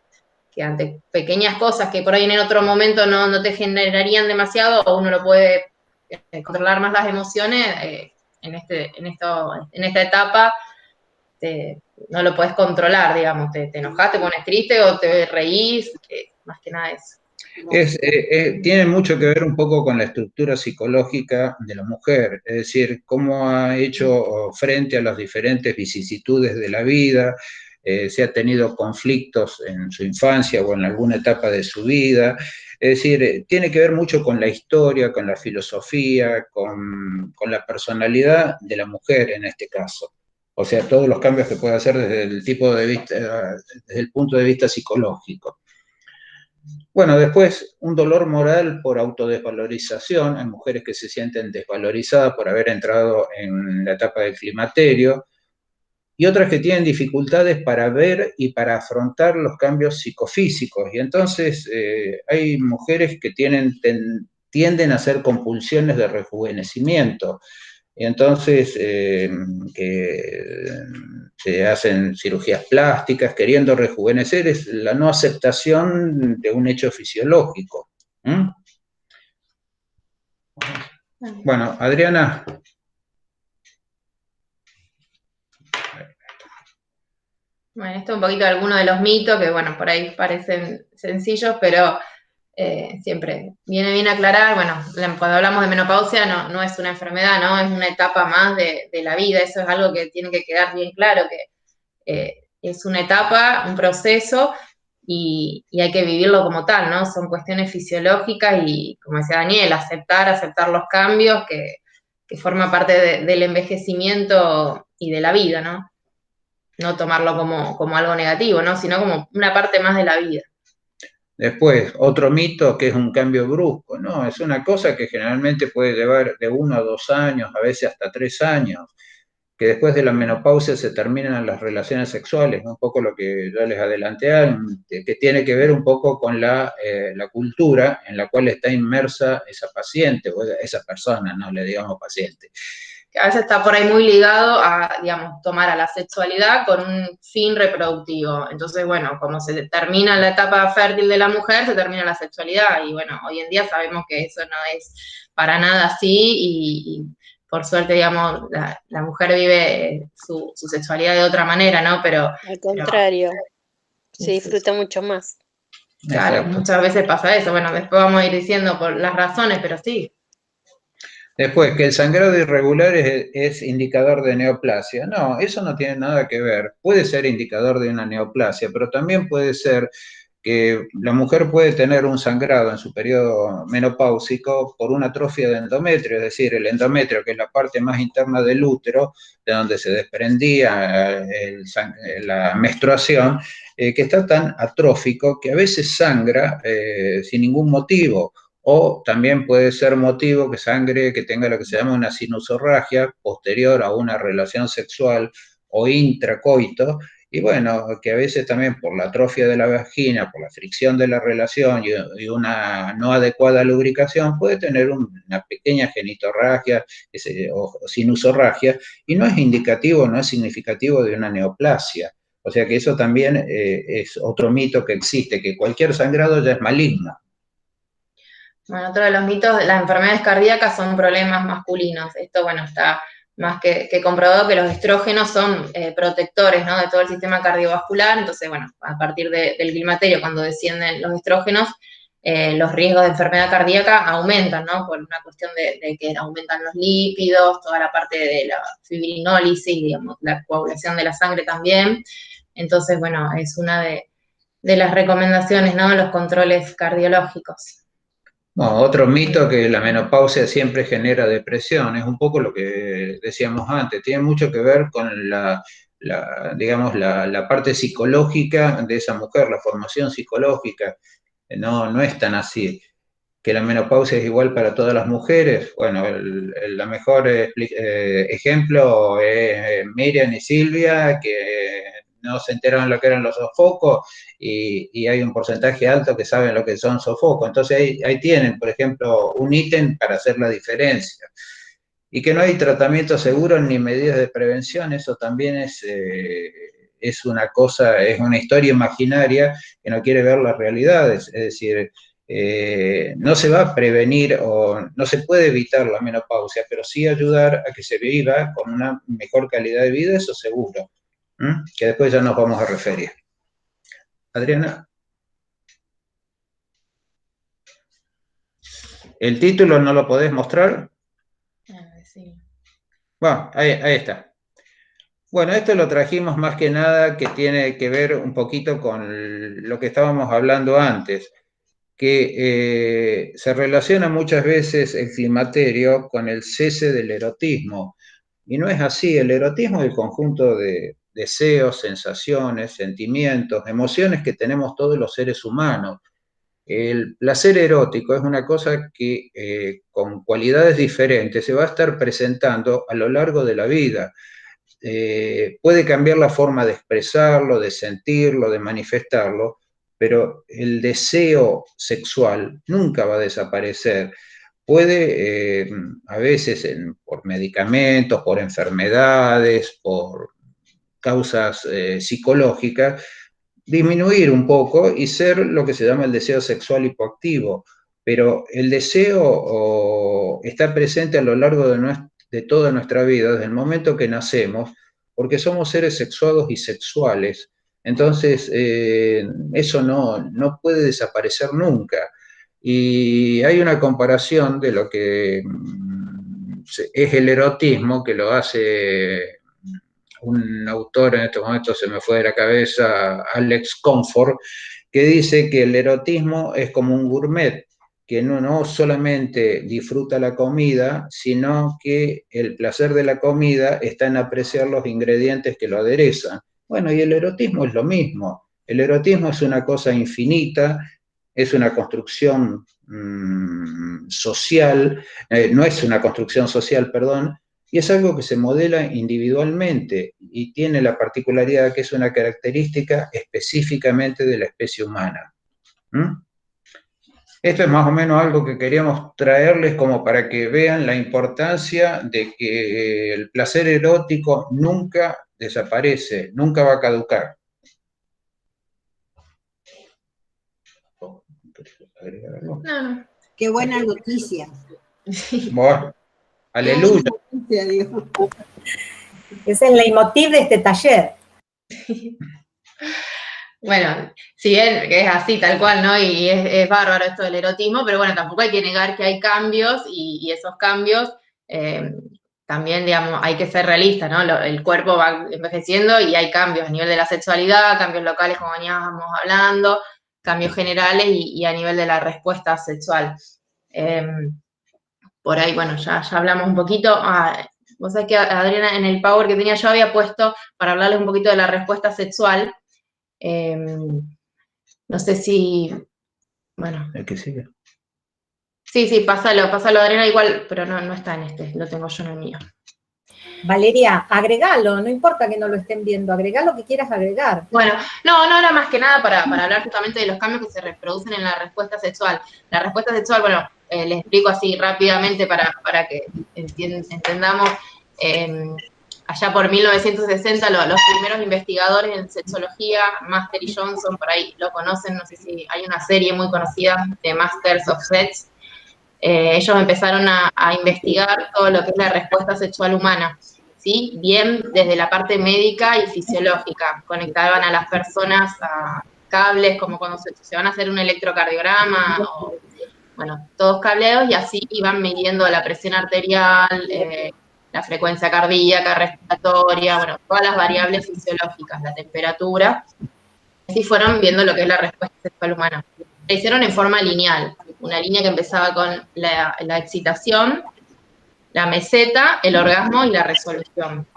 H: ante pequeñas cosas que por ahí en otro momento no te generarían demasiado, o uno lo puede controlar más las emociones, en esta etapa no lo puedes controlar, digamos, te enojas, te pones triste o te reís, más que nada eso.
I: Tiene mucho que ver un poco con la estructura psicológica de la mujer, es decir, cómo ha hecho frente a las diferentes vicisitudes de la vida, si ha tenido conflictos en su infancia o en alguna etapa de su vida. Es decir, tiene que ver mucho con la historia, con la filosofía, con la personalidad de la mujer en este caso. O sea, todos los cambios que puede hacer desde el punto de vista psicológico. Bueno, después, un dolor moral por autodesvalorización. Hay mujeres que se sienten desvalorizadas por haber entrado en la etapa del climaterio, y otras que tienen dificultades para ver y para afrontar los cambios psicofísicos. Y entonces hay mujeres que tienden a hacer compulsiones de rejuvenecimiento. Y entonces que se hacen cirugías plásticas queriendo rejuvenecer, es la no aceptación de un hecho fisiológico. ¿Mm? Bueno, Adriana.
H: Bueno, esto es un poquito alguno de los mitos que, bueno, por ahí parecen sencillos, pero siempre viene bien aclarar, bueno, cuando hablamos de menopausia no es una enfermedad, ¿no? Es una etapa más de la vida, eso es algo que tiene que quedar bien claro, que es una etapa, un proceso, y hay que vivirlo como tal, ¿no? Son cuestiones fisiológicas y, como decía Daniel, aceptar los cambios, que forma parte del envejecimiento y de la vida, ¿no? No tomarlo como algo negativo, ¿no? Sino como una parte más de la vida.
I: Después, otro mito que es un cambio brusco, ¿no? Es una cosa que generalmente puede llevar de 1 a 2 años, a veces hasta 3 años, que después de la menopausia se terminan las relaciones sexuales, un poco lo que yo les adelanté antes, que tiene que ver un poco con la cultura en la cual está inmersa esa paciente, o esa persona, no le digamos paciente.
H: Que a veces está por ahí muy ligado a, digamos, tomar a la sexualidad con un fin reproductivo. Entonces, bueno, como se termina la etapa fértil de la mujer, se termina la sexualidad. Y bueno, hoy en día sabemos que eso no es para nada así y por suerte, digamos, la mujer vive su sexualidad de otra manera, ¿no? Pero
F: al contrario, se disfruta mucho más.
H: Claro, exacto. Muchas veces pasa eso. Bueno, después vamos a ir diciendo por las razones, pero sí.
I: Después, que el sangrado irregular es indicador de neoplasia. No, eso no tiene nada que ver. Puede ser indicador de una neoplasia, pero también puede ser que la mujer puede tener un sangrado en su periodo menopáusico por una atrofia de endometrio, es decir, el endometrio, que es la parte más interna del útero, de donde se desprendía la menstruación, que está tan atrófico que a veces sangra sin ningún motivo. O también puede ser motivo que sangre que tenga lo que se llama una sinusorragia posterior a una relación sexual o intracoito, y bueno, que a veces también por la atrofia de la vagina, por la fricción de la relación y una no adecuada lubricación, puede tener una pequeña genitorragia o sinusorragia, y no es indicativo, no es significativo de una neoplasia. O sea que eso también es otro mito que existe, que cualquier sangrado ya es maligno.
H: Bueno, otro de los mitos, las enfermedades cardíacas son problemas masculinos. Esto, bueno, está más que comprobado que los estrógenos son protectores, ¿no? De todo el sistema cardiovascular. Entonces, bueno, a partir del climaterio, cuando descienden los estrógenos, los riesgos de enfermedad cardíaca aumentan, ¿no? Por una cuestión de que aumentan los lípidos, toda la parte de la fibrinólisis, digamos, la coagulación de la sangre también. Entonces, bueno, es una de las recomendaciones, ¿no? Los controles cardiológicos.
I: No, otro mito, que la menopausia siempre genera depresión, es un poco lo que decíamos antes, tiene mucho que ver con digamos, la parte psicológica de esa mujer, la formación psicológica. No es tan así. Que la menopausia es igual para todas las mujeres. Bueno, la mejor ejemplo es Miriam y Silvia, que no se enteraron lo que eran los sofocos, y hay un porcentaje alto que saben lo que son sofocos. Entonces ahí tienen, por ejemplo, un ítem para hacer la diferencia. Y que no hay tratamiento seguro ni medidas de prevención, eso también es una cosa, es una historia imaginaria que no quiere ver las realidades. Es decir, no se va a prevenir o no se puede evitar la menopausia, pero sí ayudar a que se viva con una mejor calidad de vida, eso seguro. Que después ya nos vamos a referir. Adriana. ¿El título no lo podés mostrar?
H: Sí.
I: Bueno, ahí está. Bueno, esto lo trajimos más que nada que tiene que ver un poquito con lo que estábamos hablando antes, que se relaciona muchas veces el climaterio con el cese del erotismo. Y no es así, el erotismo es el conjunto de deseos, sensaciones, sentimientos, emociones que tenemos todos los seres humanos. El placer erótico es una cosa que con cualidades diferentes se va a estar presentando a lo largo de la vida. Puede cambiar la forma de expresarlo, de sentirlo, de manifestarlo, pero el deseo sexual nunca va a desaparecer. Puede, a veces, por medicamentos, por enfermedades, por causas psicológicas, disminuir un poco y ser lo que se llama el deseo sexual hipoactivo. Pero el deseo está presente a lo largo de toda nuestra vida, desde el momento que nacemos, porque somos seres sexuados y sexuales. Entonces, eso no puede desaparecer nunca. Y hay una comparación de lo que es el erotismo, que lo hace un autor, en estos momentos se me fue de la cabeza, Alex Comfort, que dice que el erotismo es como un gourmet, que no solamente disfruta la comida, sino que el placer de la comida está en apreciar los ingredientes que lo aderezan. Bueno, y el erotismo es lo mismo. El erotismo es una cosa infinita, es una construcción social, no es una construcción social, perdón, y es algo que se modela individualmente y tiene la particularidad que es una característica específicamente de la especie humana. Esto es más o menos algo que queríamos traerles como para que vean la importancia de que el placer erótico nunca desaparece, nunca va a caducar.
H: No.
E: Qué buena noticia.
I: Bueno, aleluya.
A: Ese es el leitmotiv de este taller.
H: Bueno, si bien es así, tal cual, ¿no? Y es bárbaro esto del erotismo, pero bueno, tampoco hay que negar que hay cambios y esos cambios también, digamos, hay que ser realistas, ¿no? El cuerpo va envejeciendo y hay cambios a nivel de la sexualidad, cambios locales, como veníamos hablando, cambios generales y a nivel de la respuesta sexual. Por ahí, bueno, ya hablamos un poquito. Vos sabés que Adriana, en el Power que tenía yo había puesto para hablarles un poquito de la respuesta sexual. No sé si, bueno.
I: El que sigue.
H: Sí, pásalo, Adriana, igual, pero no está en este, lo tengo yo en el mío.
A: Valeria, agregalo, no importa que no lo estén viendo, agregá lo que quieras agregar.
H: Bueno, no era más que nada para hablar justamente de los cambios que se reproducen en la respuesta sexual. La respuesta sexual, bueno, les explico así rápidamente para que entendamos. Allá por 1960, los primeros investigadores en sexología, Master y Johnson, por ahí lo conocen, no sé si hay una serie muy conocida de Masters of Sex. Ellos empezaron a investigar todo lo que es la respuesta sexual humana, ¿sí? Bien desde la parte médica y fisiológica. Conectaban a las personas a cables, como cuando se van a hacer un electrocardiograma, o, bueno, todos cableados, y así iban midiendo la presión arterial, la frecuencia cardíaca, respiratoria, bueno, todas las variables fisiológicas, la temperatura. Así fueron viendo lo que es la respuesta sexual humana. La hicieron en forma lineal, una línea que empezaba con la excitación, la meseta, el orgasmo y la resolución,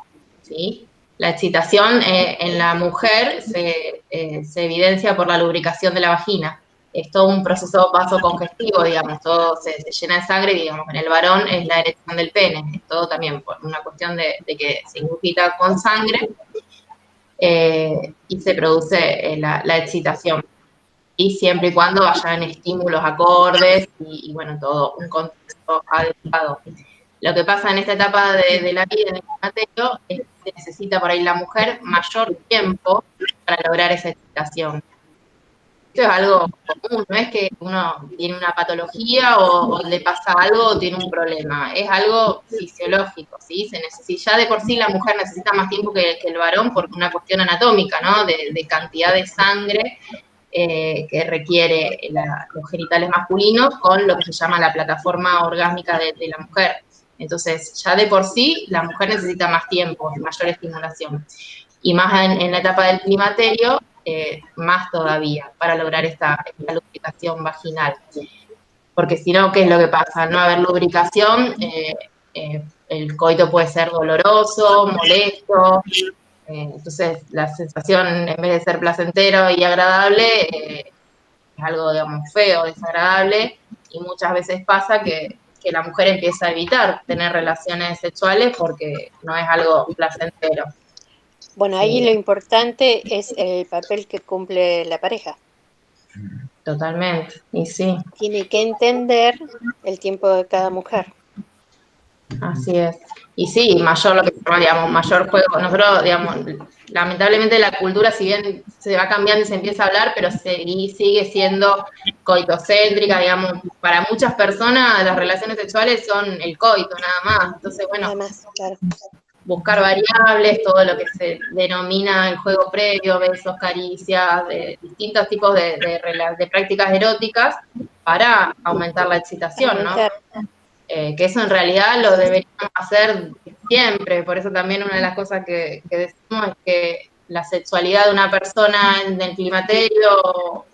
H: ¿sí? La excitación en la mujer se evidencia por la lubricación de la vagina. Es todo un proceso vasocongestivo, digamos, todo se llena de sangre, digamos, en el varón es la erección del pene, es todo también por una cuestión de que se ingurgita con sangre y se produce la excitación. Y siempre y cuando hayan estímulos acordes y bueno, todo un contexto adecuado. Lo que pasa en esta etapa de la vida, en el climaterio, es que necesita por ahí la mujer mayor tiempo para lograr esa excitación. Esto es algo común, no es que uno tiene una patología o le pasa algo o tiene un problema, es algo fisiológico, ¿sí? Ya de por sí la mujer necesita más tiempo que el varón por una cuestión anatómica, ¿no? De cantidad de sangre que requiere los genitales masculinos con lo que se llama la plataforma orgásmica de la mujer. Entonces, ya de por sí, la mujer necesita más tiempo, mayor estimulación. Y más en la etapa del climaterio, más todavía, para lograr esta lubricación vaginal. Porque si no, ¿qué es lo que pasa? No haber lubricación, el coito puede ser doloroso, molesto, entonces la sensación, en vez de ser placentero y agradable, es algo, digamos, feo, desagradable, y muchas veces pasa que la mujer empieza a evitar tener relaciones sexuales porque no es algo placentero.
F: Bueno, ahí lo importante es el papel que cumple la pareja.
H: Totalmente, y sí.
F: Tiene que entender el tiempo de cada mujer.
H: Así es. Y sí, mayor lo que digamos, mayor juego. Nosotros, digamos, lamentablemente la cultura, si bien se va cambiando y se empieza a hablar, pero sigue siendo coitocéntrica, digamos, para muchas personas las relaciones sexuales son el coito, nada más. Entonces, bueno,
F: Además, claro,
H: buscar variables, todo lo que se denomina el juego previo, besos, caricias, distintos tipos de prácticas eróticas para aumentar la excitación, ¿no? Que eso en realidad lo deberíamos hacer siempre, por eso también una de las cosas que decimos es que la sexualidad de una persona en el climaterio o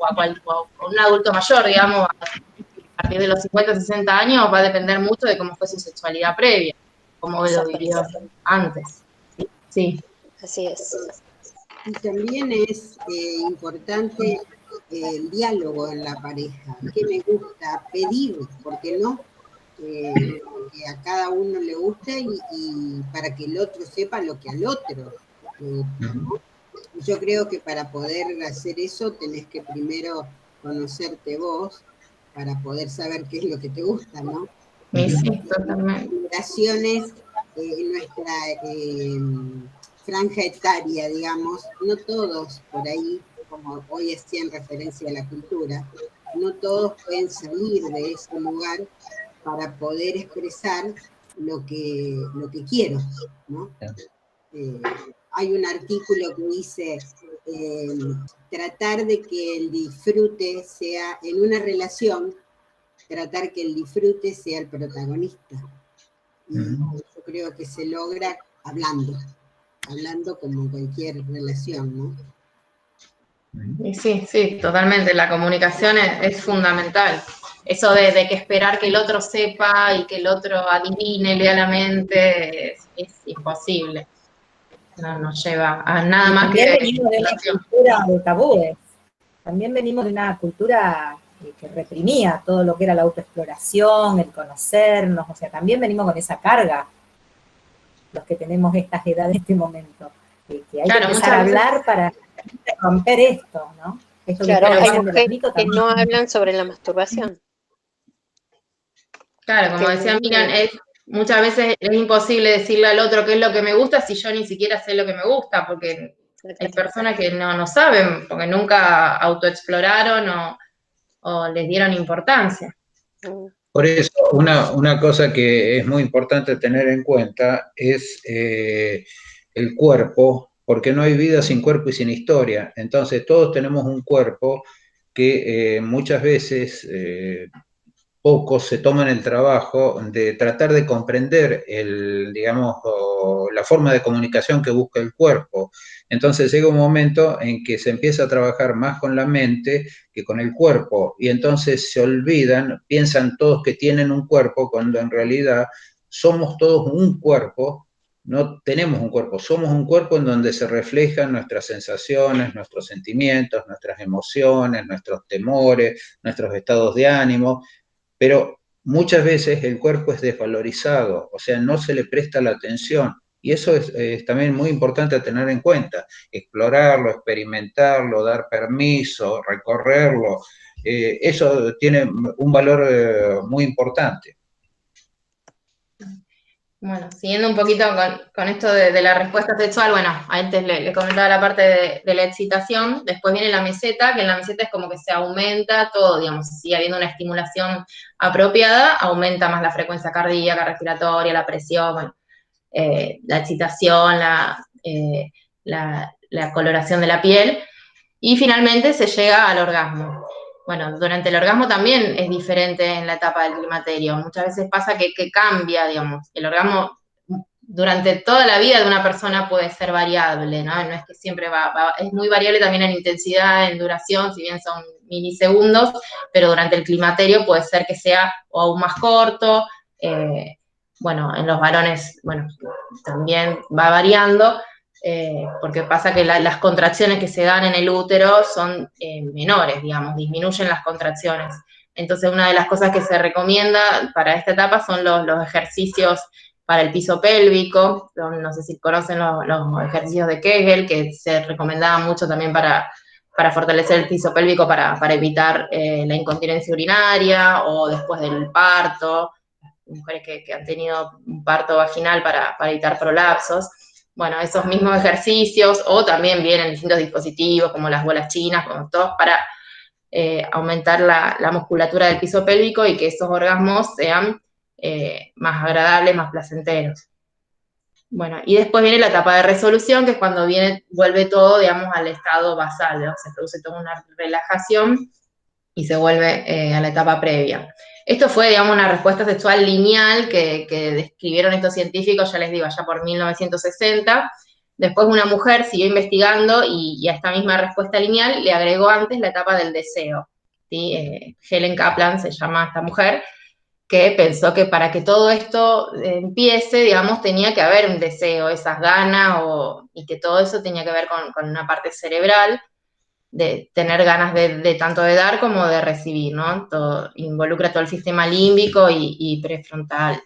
H: un adulto mayor, digamos, a partir de los 50, 60 años, va a depender mucho de cómo fue su sexualidad previa, cómo lo vivió antes. Sí.
F: Así es.
E: Y también es importante el diálogo en la pareja. ¿Qué me gusta? Pedir, ¿por qué no? Que a cada uno le guste y para que el otro sepa lo que al otro. Yo creo que para poder hacer eso tenés que primero conocerte vos para poder saber qué es lo que te gusta, ¿no?
H: Sí, totalmente.
E: Generaciones, en nuestra franja etaria, digamos, no todos por ahí, como hoy hacían referencia a la cultura, no todos pueden salir de ese lugar para poder expresar lo que quiero, ¿no? Hay un artículo que dice tratar de que el disfrute sea, en una relación, tratar que el disfrute sea el protagonista. Y yo creo que se logra hablando como en cualquier relación, ¿no?
H: Y sí, totalmente. La comunicación es fundamental. Eso de que esperar que el otro sepa y que el otro adivine, lea la mente, es imposible. No nos lleva a nada más que...
A: También venimos de una cultura de tabúes. También venimos de una cultura que reprimía todo lo que era la autoexploración, el conocernos, o sea, también venimos con esa carga, los que tenemos estas edades en este momento, que hay que empezar a hablar para romper esto, ¿no? Esto
F: claro, hay mujeres que no hablan sobre la masturbación.
H: Claro, como decía Miriam, muchas veces es imposible decirle al otro qué es lo que me gusta si yo ni siquiera sé lo que me gusta, porque hay personas que no saben, porque nunca autoexploraron o les dieron importancia.
I: Por eso, una cosa que es muy importante tener en cuenta es el cuerpo, porque no hay vida sin cuerpo y sin historia. Entonces, todos tenemos un cuerpo que muchas veces pocos se toman el trabajo de tratar de comprender la forma de comunicación que busca el cuerpo. Entonces llega un momento en que se empieza a trabajar más con la mente que con el cuerpo, y entonces se olvidan, piensan todos que tienen un cuerpo, cuando en realidad somos todos un cuerpo. No tenemos un cuerpo, somos un cuerpo en donde se reflejan nuestras sensaciones, nuestros sentimientos, nuestras emociones, nuestros temores, nuestros estados de ánimo. Pero muchas veces el cuerpo es desvalorizado, o sea, no se le presta la atención. Y eso es también muy importante tener en cuenta. Explorarlo, experimentarlo, dar permiso, recorrerlo. Eso tiene un valor muy importante.
H: Bueno, siguiendo un poquito con esto de la respuesta sexual, bueno, antes le comentaba la parte de la excitación, después viene la meseta, que en la meseta es como que se aumenta todo, digamos, sigue habiendo una estimulación apropiada, aumenta más la frecuencia cardíaca, respiratoria, la presión, bueno, la excitación, la coloración de la piel, y finalmente se llega al orgasmo. bueno, durante el orgasmo también es diferente en la etapa del climaterio. Muchas veces pasa que cambia, digamos. El orgasmo durante toda la vida de una persona puede ser variable, ¿no? No es que siempre es muy variable también en intensidad, en duración, si bien son milisegundos, pero durante el climaterio puede ser que sea o aún más corto, bueno, en los varones, bueno, también va variando, porque pasa que las contracciones que se dan en el útero son menores, digamos, disminuyen las contracciones. Entonces, una de las cosas que se recomienda para esta etapa son los ejercicios para el piso pélvico, no sé si conocen los ejercicios de Kegel, que se recomendaban mucho también para fortalecer el piso pélvico, para evitar la incontinencia urinaria o después del parto, mujeres que han tenido un parto vaginal para evitar prolapsos. Bueno, esos mismos ejercicios, o también vienen distintos dispositivos como las bolas chinas, como todos, para aumentar la musculatura del piso pélvico y que esos orgasmos sean más agradables, más placenteros. Bueno, y después viene la etapa de resolución, que es cuando vuelve todo, digamos, al estado basal, ¿no? Se produce toda una relajación y se vuelve a la etapa previa. Esto fue, digamos, una respuesta sexual lineal que describieron estos científicos, ya les digo, allá por 1960. Después una mujer siguió investigando y a esta misma respuesta lineal le agregó antes la etapa del deseo, ¿sí? Helen Kaplan se llama esta mujer, que pensó que para que todo esto empiece, digamos, tenía que haber un deseo, esas ganas, y que todo eso tenía que ver con una parte cerebral, de tener ganas de tanto de dar como de recibir, ¿no? Involucra todo el sistema límbico y prefrontal.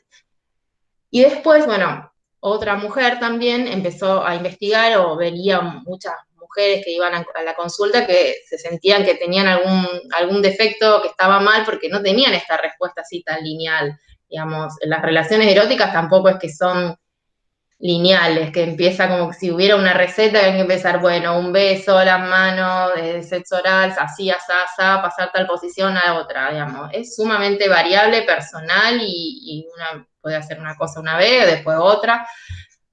H: Y después, bueno, otra mujer también empezó a investigar, o veía muchas mujeres que iban a la consulta que se sentían que tenían algún defecto, que estaba mal, porque no tenían esta respuesta así tan lineal. Digamos, las relaciones eróticas tampoco es que son lineales, que empieza como si hubiera una receta que hay que empezar, bueno, un beso, las manos, sexo oral, así, asá, pasar tal posición a otra, digamos. Es sumamente variable, personal, y una puede hacer una cosa una vez, después otra.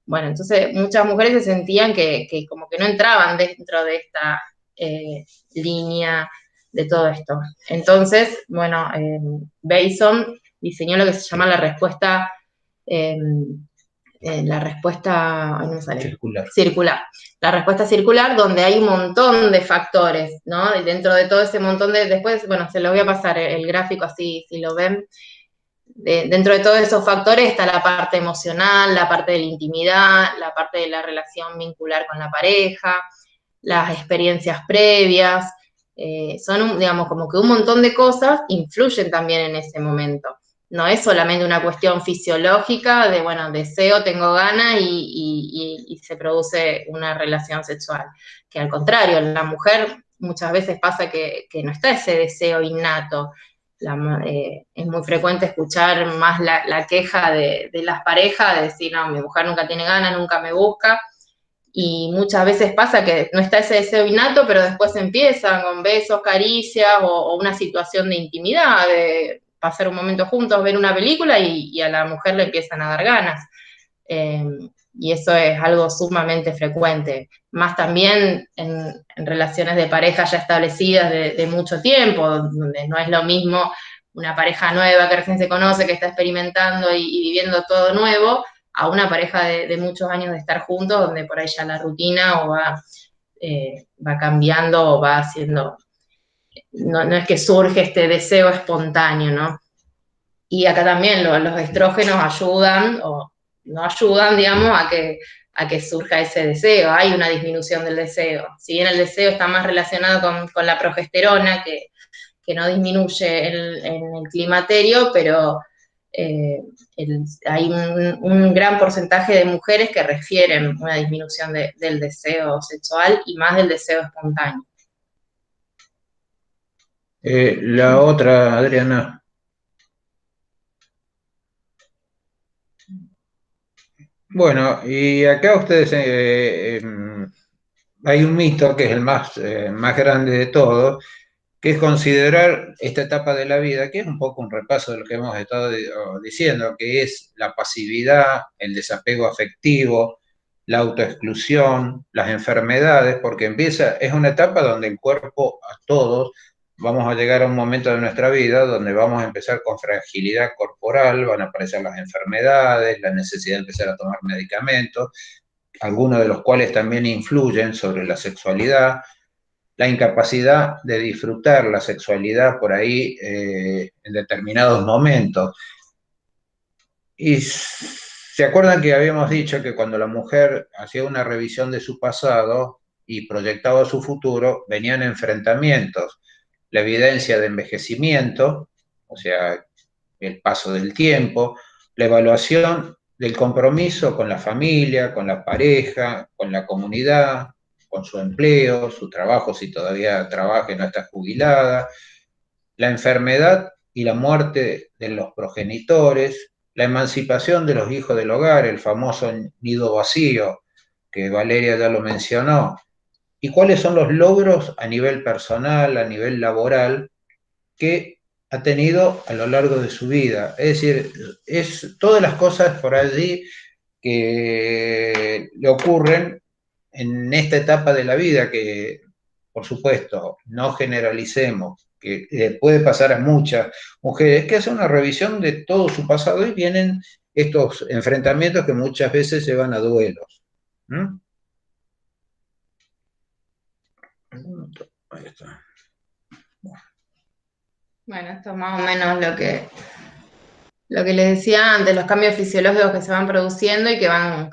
H: Bueno, entonces muchas mujeres se sentían que como que no entraban dentro de esta línea de todo esto. Entonces, bueno, Bason diseñó lo que se llama la respuesta no me sale. Circular. La respuesta circular, donde hay un montón de factores, ¿no? Y dentro de todo ese montón después, bueno, se lo voy a pasar el gráfico así, si lo ven. Dentro de todos esos factores está la parte emocional, la parte de la intimidad, la parte de la relación vincular con la pareja, las experiencias previas, son, digamos, como que un montón de cosas influyen también en ese momento. No es solamente una cuestión fisiológica de, bueno, deseo, tengo ganas y se produce una relación sexual. Que al contrario, en la mujer muchas veces pasa que no está ese deseo innato. Es muy frecuente escuchar más la queja de las parejas, de decir, no, mi mujer nunca tiene ganas, nunca me busca. Y muchas veces pasa que no está ese deseo innato, pero después empiezan con besos, caricias o una situación de intimidad, de pasar un momento juntos, ver una película y a la mujer le empiezan a dar ganas. Y eso es algo sumamente frecuente. Más también en relaciones de pareja ya establecidas de mucho tiempo, donde no es lo mismo una pareja nueva que recién se conoce, que está experimentando y viviendo todo nuevo, a una pareja de muchos años de estar juntos, donde por ahí ya la rutina va cambiando o va haciendo, no es que surge este deseo espontáneo, ¿no? Y acá también los estrógenos ayudan, o no ayudan, digamos, a que surja ese deseo. Hay una disminución del deseo. Si bien el deseo está más relacionado con la progesterona, que no disminuye en el climaterio, pero hay un gran porcentaje de mujeres que refieren una disminución del deseo sexual y más del deseo espontáneo.
I: La otra, Adriana. Bueno, y acá ustedes, hay un mito que es el más grande de todos, que es considerar esta etapa de la vida, que es un poco un repaso de lo que hemos estado diciendo, que es la pasividad, el desapego afectivo, la autoexclusión, las enfermedades, porque es una etapa donde el cuerpo a todos vamos a llegar a un momento de nuestra vida donde vamos a empezar con fragilidad corporal, van a aparecer las enfermedades, la necesidad de empezar a tomar medicamentos, algunos de los cuales también influyen sobre la sexualidad, la incapacidad de disfrutar la sexualidad por ahí en determinados momentos. Y se acuerdan que habíamos dicho que cuando la mujer hacía una revisión de su pasado y proyectaba su futuro, venían enfrentamientos, la evidencia de envejecimiento, o sea, el paso del tiempo, la evaluación del compromiso con la familia, con la pareja, con la comunidad, con su empleo, su trabajo, si todavía trabaja y no está jubilada, la enfermedad y la muerte de los progenitores, la emancipación de los hijos del hogar, el famoso nido vacío, que Valeria ya lo mencionó, y cuáles son los logros a nivel personal, a nivel laboral, que ha tenido a lo largo de su vida. Es decir, es todas las cosas por allí que le ocurren en esta etapa de la vida, que por supuesto no generalicemos, que puede pasar a muchas mujeres, que hacen una revisión de todo su pasado y vienen estos enfrentamientos que muchas veces llevan a duelos. ¿Mm? Ahí está.
H: Bueno, esto es más o menos lo que les decía antes, los cambios fisiológicos que se van produciendo y que van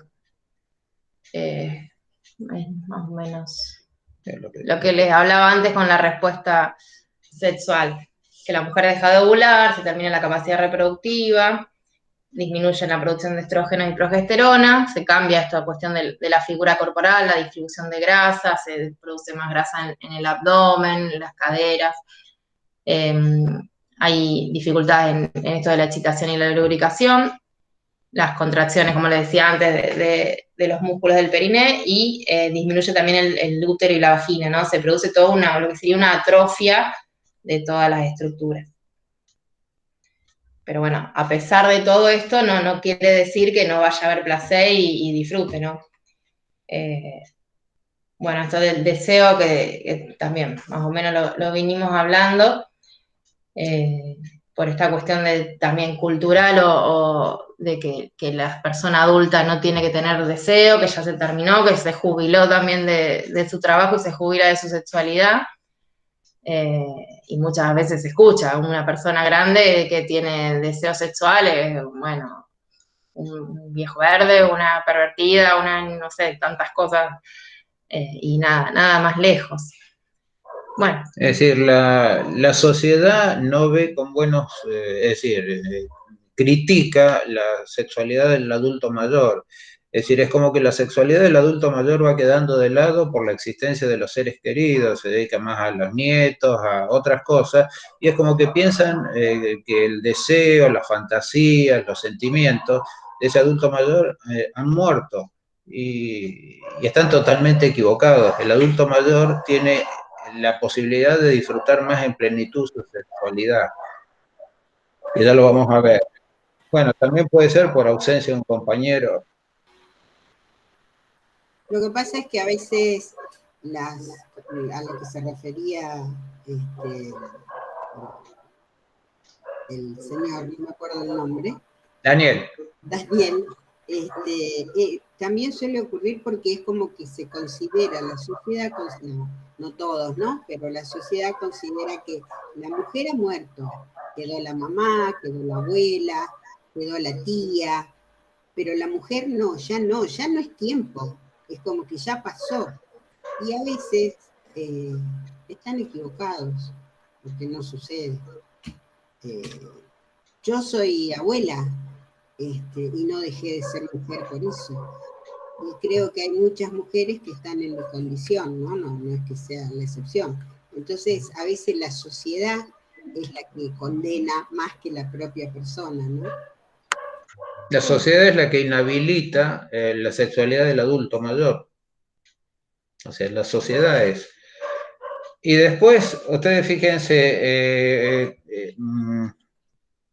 H: más o menos lo que les hablaba antes con la respuesta sexual, que la mujer deja de ovular, se termina la capacidad reproductiva, disminuye la producción de estrógeno y progesterona, se cambia esta cuestión de la figura corporal, la distribución de grasa, se produce más grasa en el abdomen, en las caderas. Hay dificultades en esto de la excitación y la lubricación, las contracciones, como les decía antes, de los músculos del periné, y disminuye también el útero y la vagina, ¿no? Se produce toda lo que sería una atrofia de todas las estructuras. Pero bueno, a pesar de todo esto, no quiere decir que no vaya a haber placer y disfrute, ¿no? Bueno, esto del deseo que también más o menos lo vinimos hablando, por esta cuestión también cultural o de que la persona adulta no tiene que tener deseo, que ya se terminó, que se jubiló también de su trabajo y se jubila de su sexualidad. Y muchas veces se escucha una persona grande que tiene deseos sexuales, bueno, un viejo verde, una pervertida, no sé, tantas cosas, y nada más lejos. Bueno.
I: Es decir, la sociedad no ve con buenos, es decir, critica la sexualidad del adulto mayor. Es decir, es como que la sexualidad del adulto mayor va quedando de lado por la existencia de los seres queridos, se dedica más a los nietos, a otras cosas, y es como que piensan que el deseo, las fantasías, los sentimientos de ese adulto mayor han muerto, y están totalmente equivocados. El adulto mayor tiene la posibilidad de disfrutar más en plenitud su sexualidad, que ya lo vamos a ver. Bueno, también puede ser por ausencia de un compañero.
E: Lo que pasa es que a veces a lo que se refería el señor, no me acuerdo el nombre. Daniel, también suele ocurrir porque es como que se considera, la sociedad, no todos, ¿no? Pero la sociedad considera que la mujer ha muerto, quedó la mamá, quedó la abuela, quedó la tía, pero la mujer no es tiempo, es como que ya pasó. Y a veces están equivocados, porque no sucede. Yo soy abuela, y no dejé de ser mujer por eso. Y creo que hay muchas mujeres que están en mi condición, no es que sea la excepción. Entonces, a veces la sociedad es la que condena más que la propia persona, ¿no?
I: La sociedad es la que inhabilita la sexualidad del adulto mayor. O sea, la sociedad es. Y después, ustedes fíjense,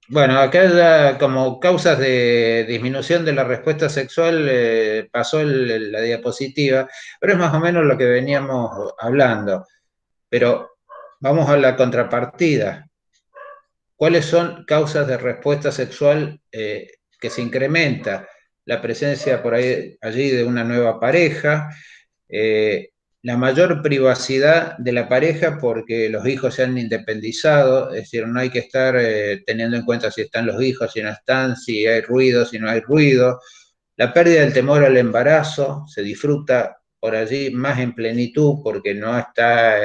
I: bueno, acá ya como causas de disminución de la respuesta sexual pasó la diapositiva, pero es más o menos lo que veníamos hablando. Pero vamos a la contrapartida. ¿Cuáles son causas de respuesta sexual que se incrementa? La presencia por ahí, allí de una nueva pareja, la mayor privacidad de la pareja porque los hijos se han independizado, es decir, no hay que estar teniendo en cuenta si están los hijos, si no están, si hay ruido, si no hay ruido. La pérdida del temor al embarazo se disfruta por allí más en plenitud porque no está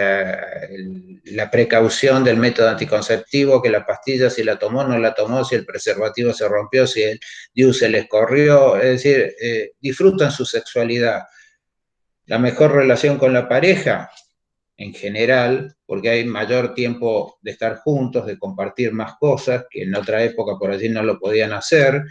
I: la precaución del método anticonceptivo, que la pastilla si la tomó, no la tomó, si el preservativo se rompió, si el DIU se les corrió, es decir, disfrutan su sexualidad. La mejor relación con la pareja, en general, porque hay mayor tiempo de estar juntos, de compartir más cosas, que en otra época por allí no lo podían hacer.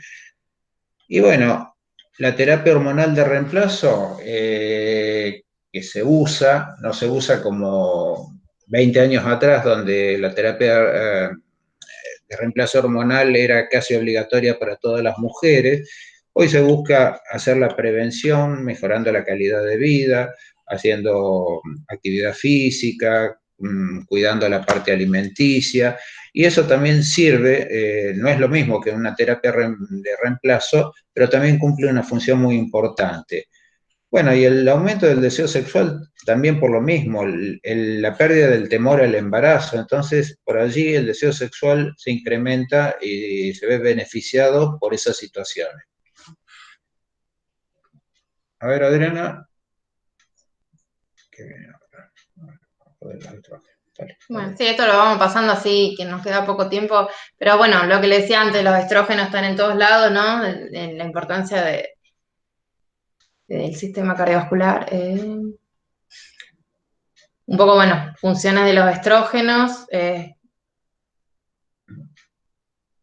I: Y bueno, la terapia hormonal de reemplazo que se usa, no se usa como 20 años atrás, donde la terapia de reemplazo hormonal era casi obligatoria para todas las mujeres. Hoy se busca hacer la prevención, mejorando la calidad de vida, haciendo actividad física, cuidando la parte alimenticia, y eso también sirve, no es lo mismo que una terapia de reemplazo, pero también cumple una función muy importante. Bueno, y el aumento del deseo sexual también por lo mismo, la pérdida del temor al embarazo, entonces por allí el deseo sexual se incrementa y se ve beneficiado por esas situaciones. A ver, Adriana.
H: Bueno, sí, esto lo vamos pasando así, que nos queda poco tiempo, pero bueno, lo que le decía antes, los estrógenos están en todos lados, ¿no? En la importancia del sistema cardiovascular. Un poco, bueno, funciones de los estrógenos.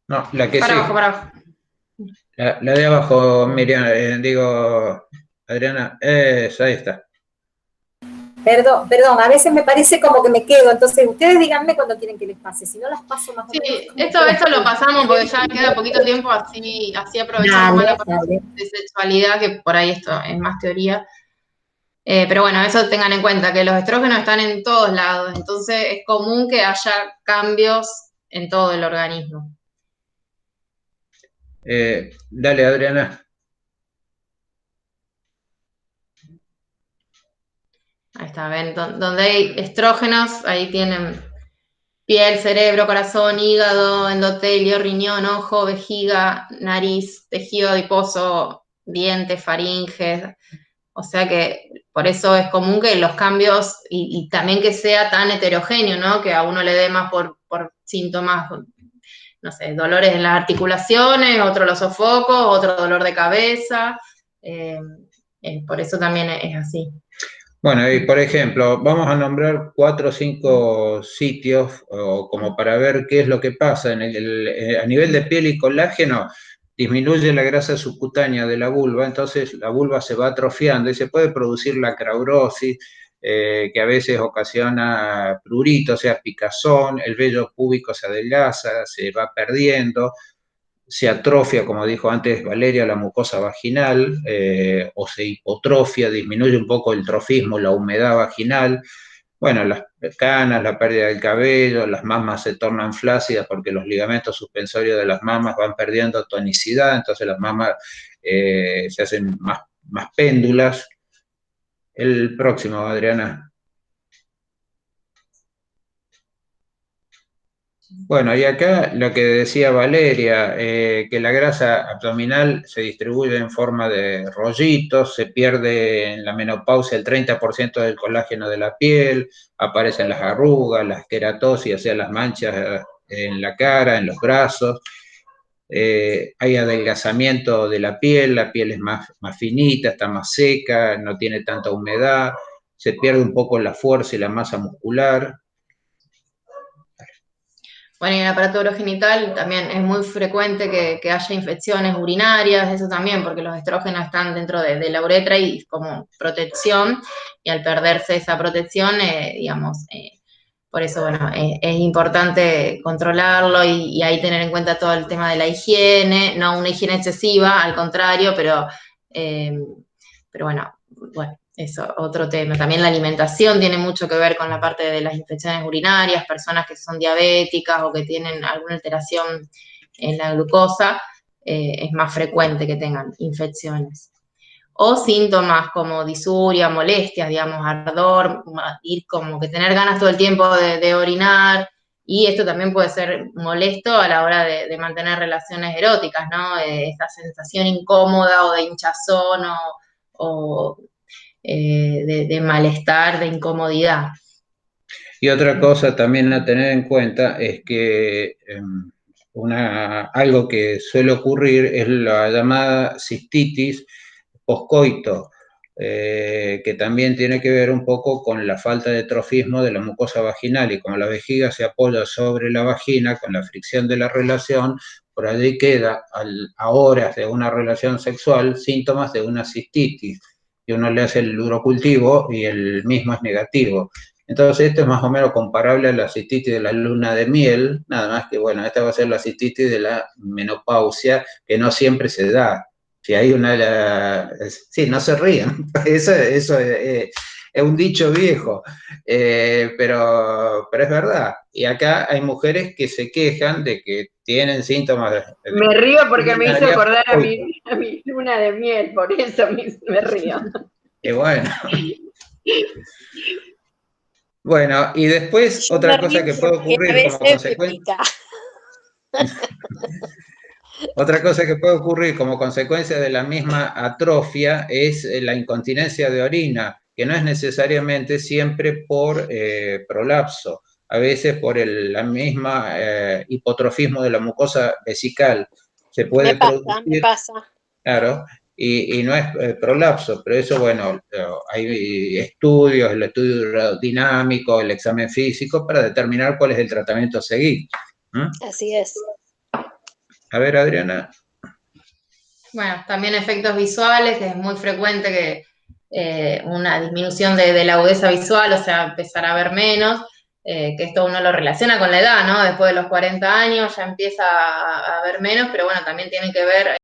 I: No, la que
H: para
I: sí.
H: abajo, para abajo.
I: La de abajo, Miriam, Adriana, ahí está.
A: Perdón, a veces me parece como que me quedo, entonces ustedes díganme cuando quieren que les pase, si no las paso más o menos.
H: Sí, esto lo pasamos porque ya queda poquito tiempo, así aprovechamos más la parte de sexualidad, que por ahí esto es más teoría. Pero bueno, eso tengan en cuenta, que los estrógenos están en todos lados, entonces es común que haya cambios en todo el organismo.
I: Dale, Adriana.
H: Ahí está, ven, donde hay estrógenos, ahí tienen piel, cerebro, corazón, hígado, endotelio, riñón, ojo, vejiga, nariz, tejido adiposo, dientes, faringes. O sea que por eso es común que los cambios, y también que sea tan heterogéneo, ¿no? Que a uno le dé más por síntomas, no sé, dolores en las articulaciones, otro los sofocos, otro dolor de cabeza. Por eso también es así.
I: Bueno, y por ejemplo, vamos a nombrar 4 o 5 sitios como para ver qué es lo que pasa. A nivel de piel y colágeno, disminuye la grasa subcutánea de la vulva, entonces la vulva se va atrofiando y se puede producir la craurosis, que a veces ocasiona prurito, o sea, picazón, el vello púbico se adelgaza, se va perdiendo, se atrofia, como dijo antes Valeria, la mucosa vaginal, o se hipotrofia, disminuye un poco el trofismo, la humedad vaginal. Bueno, las canas, la pérdida del cabello, las mamas se tornan flácidas porque los ligamentos suspensorios de las mamas van perdiendo tonicidad, entonces las mamas se hacen más péndulas. El próximo, Adriana. Bueno, y acá lo que decía Valeria, que la grasa abdominal se distribuye en forma de rollitos, se pierde en la menopausia el 30% del colágeno de la piel, aparecen las arrugas, las queratosis, o sea, las manchas en la cara, en los brazos, hay adelgazamiento de la piel es más finita, está más seca, no tiene tanta humedad, se pierde un poco la fuerza y la masa muscular.
H: Bueno, y en el aparato urogenital también es muy frecuente que haya infecciones urinarias, eso también, porque los estrógenos están dentro de la uretra y como protección, y al perderse esa protección, digamos, por eso, bueno, es importante controlarlo y ahí tener en cuenta todo el tema de la higiene, no una higiene excesiva, al contrario, pero bueno, eso, otro tema. También la alimentación tiene mucho que ver con la parte de las infecciones urinarias, personas que son diabéticas o que tienen alguna alteración en la glucosa, es más frecuente que tengan infecciones. O síntomas como disuria, molestias, digamos, ardor, ir como que tener ganas todo el tiempo de orinar, y esto también puede ser molesto a la hora de mantener relaciones eróticas, ¿no? Esta sensación incómoda o de hinchazón o de malestar, de incomodidad.
I: Y otra cosa también a tener en cuenta es que algo que suele ocurrir es la llamada cistitis poscoito, que también tiene que ver un poco con la falta de trofismo de la mucosa vaginal, y como la vejiga se apoya sobre la vagina con la fricción de la relación, por allí queda a horas de una relación sexual síntomas de una cistitis, y uno le hace el urocultivo y el mismo es negativo. Entonces esto es más o menos comparable a la cistitis de la luna de miel, nada más que, bueno, esta va a ser la cistitis de la menopausia, que no siempre se da. Si hay sí, no se rían, eso es un dicho viejo, pero es verdad. Y acá hay mujeres que se quejan de que tienen síntomas.
G: Me río porque me hizo acordar a mi luna de miel, por eso me río.
I: Y bueno. Bueno, y después otra cosa que puede ocurrir como consecuencia. Otra cosa que puede ocurrir como consecuencia de la misma atrofia es la incontinencia de orina, que no es necesariamente siempre por prolapso, a veces por la misma hipotrofismo de la mucosa vesical. Se puede producir,
F: me pasa.
I: Claro, y no es prolapso, pero eso, bueno, hay estudios, el estudio dinámico, el examen físico, para determinar cuál es el tratamiento a seguir.
F: Así es.
I: A ver, Adriana.
H: Bueno, también efectos visuales, que es muy frecuente que una disminución de la agudeza visual, o sea, empezar a ver menos, que esto uno lo relaciona con la edad, ¿no? Después de los 40 años ya empieza a ver menos, pero bueno, también tiene que ver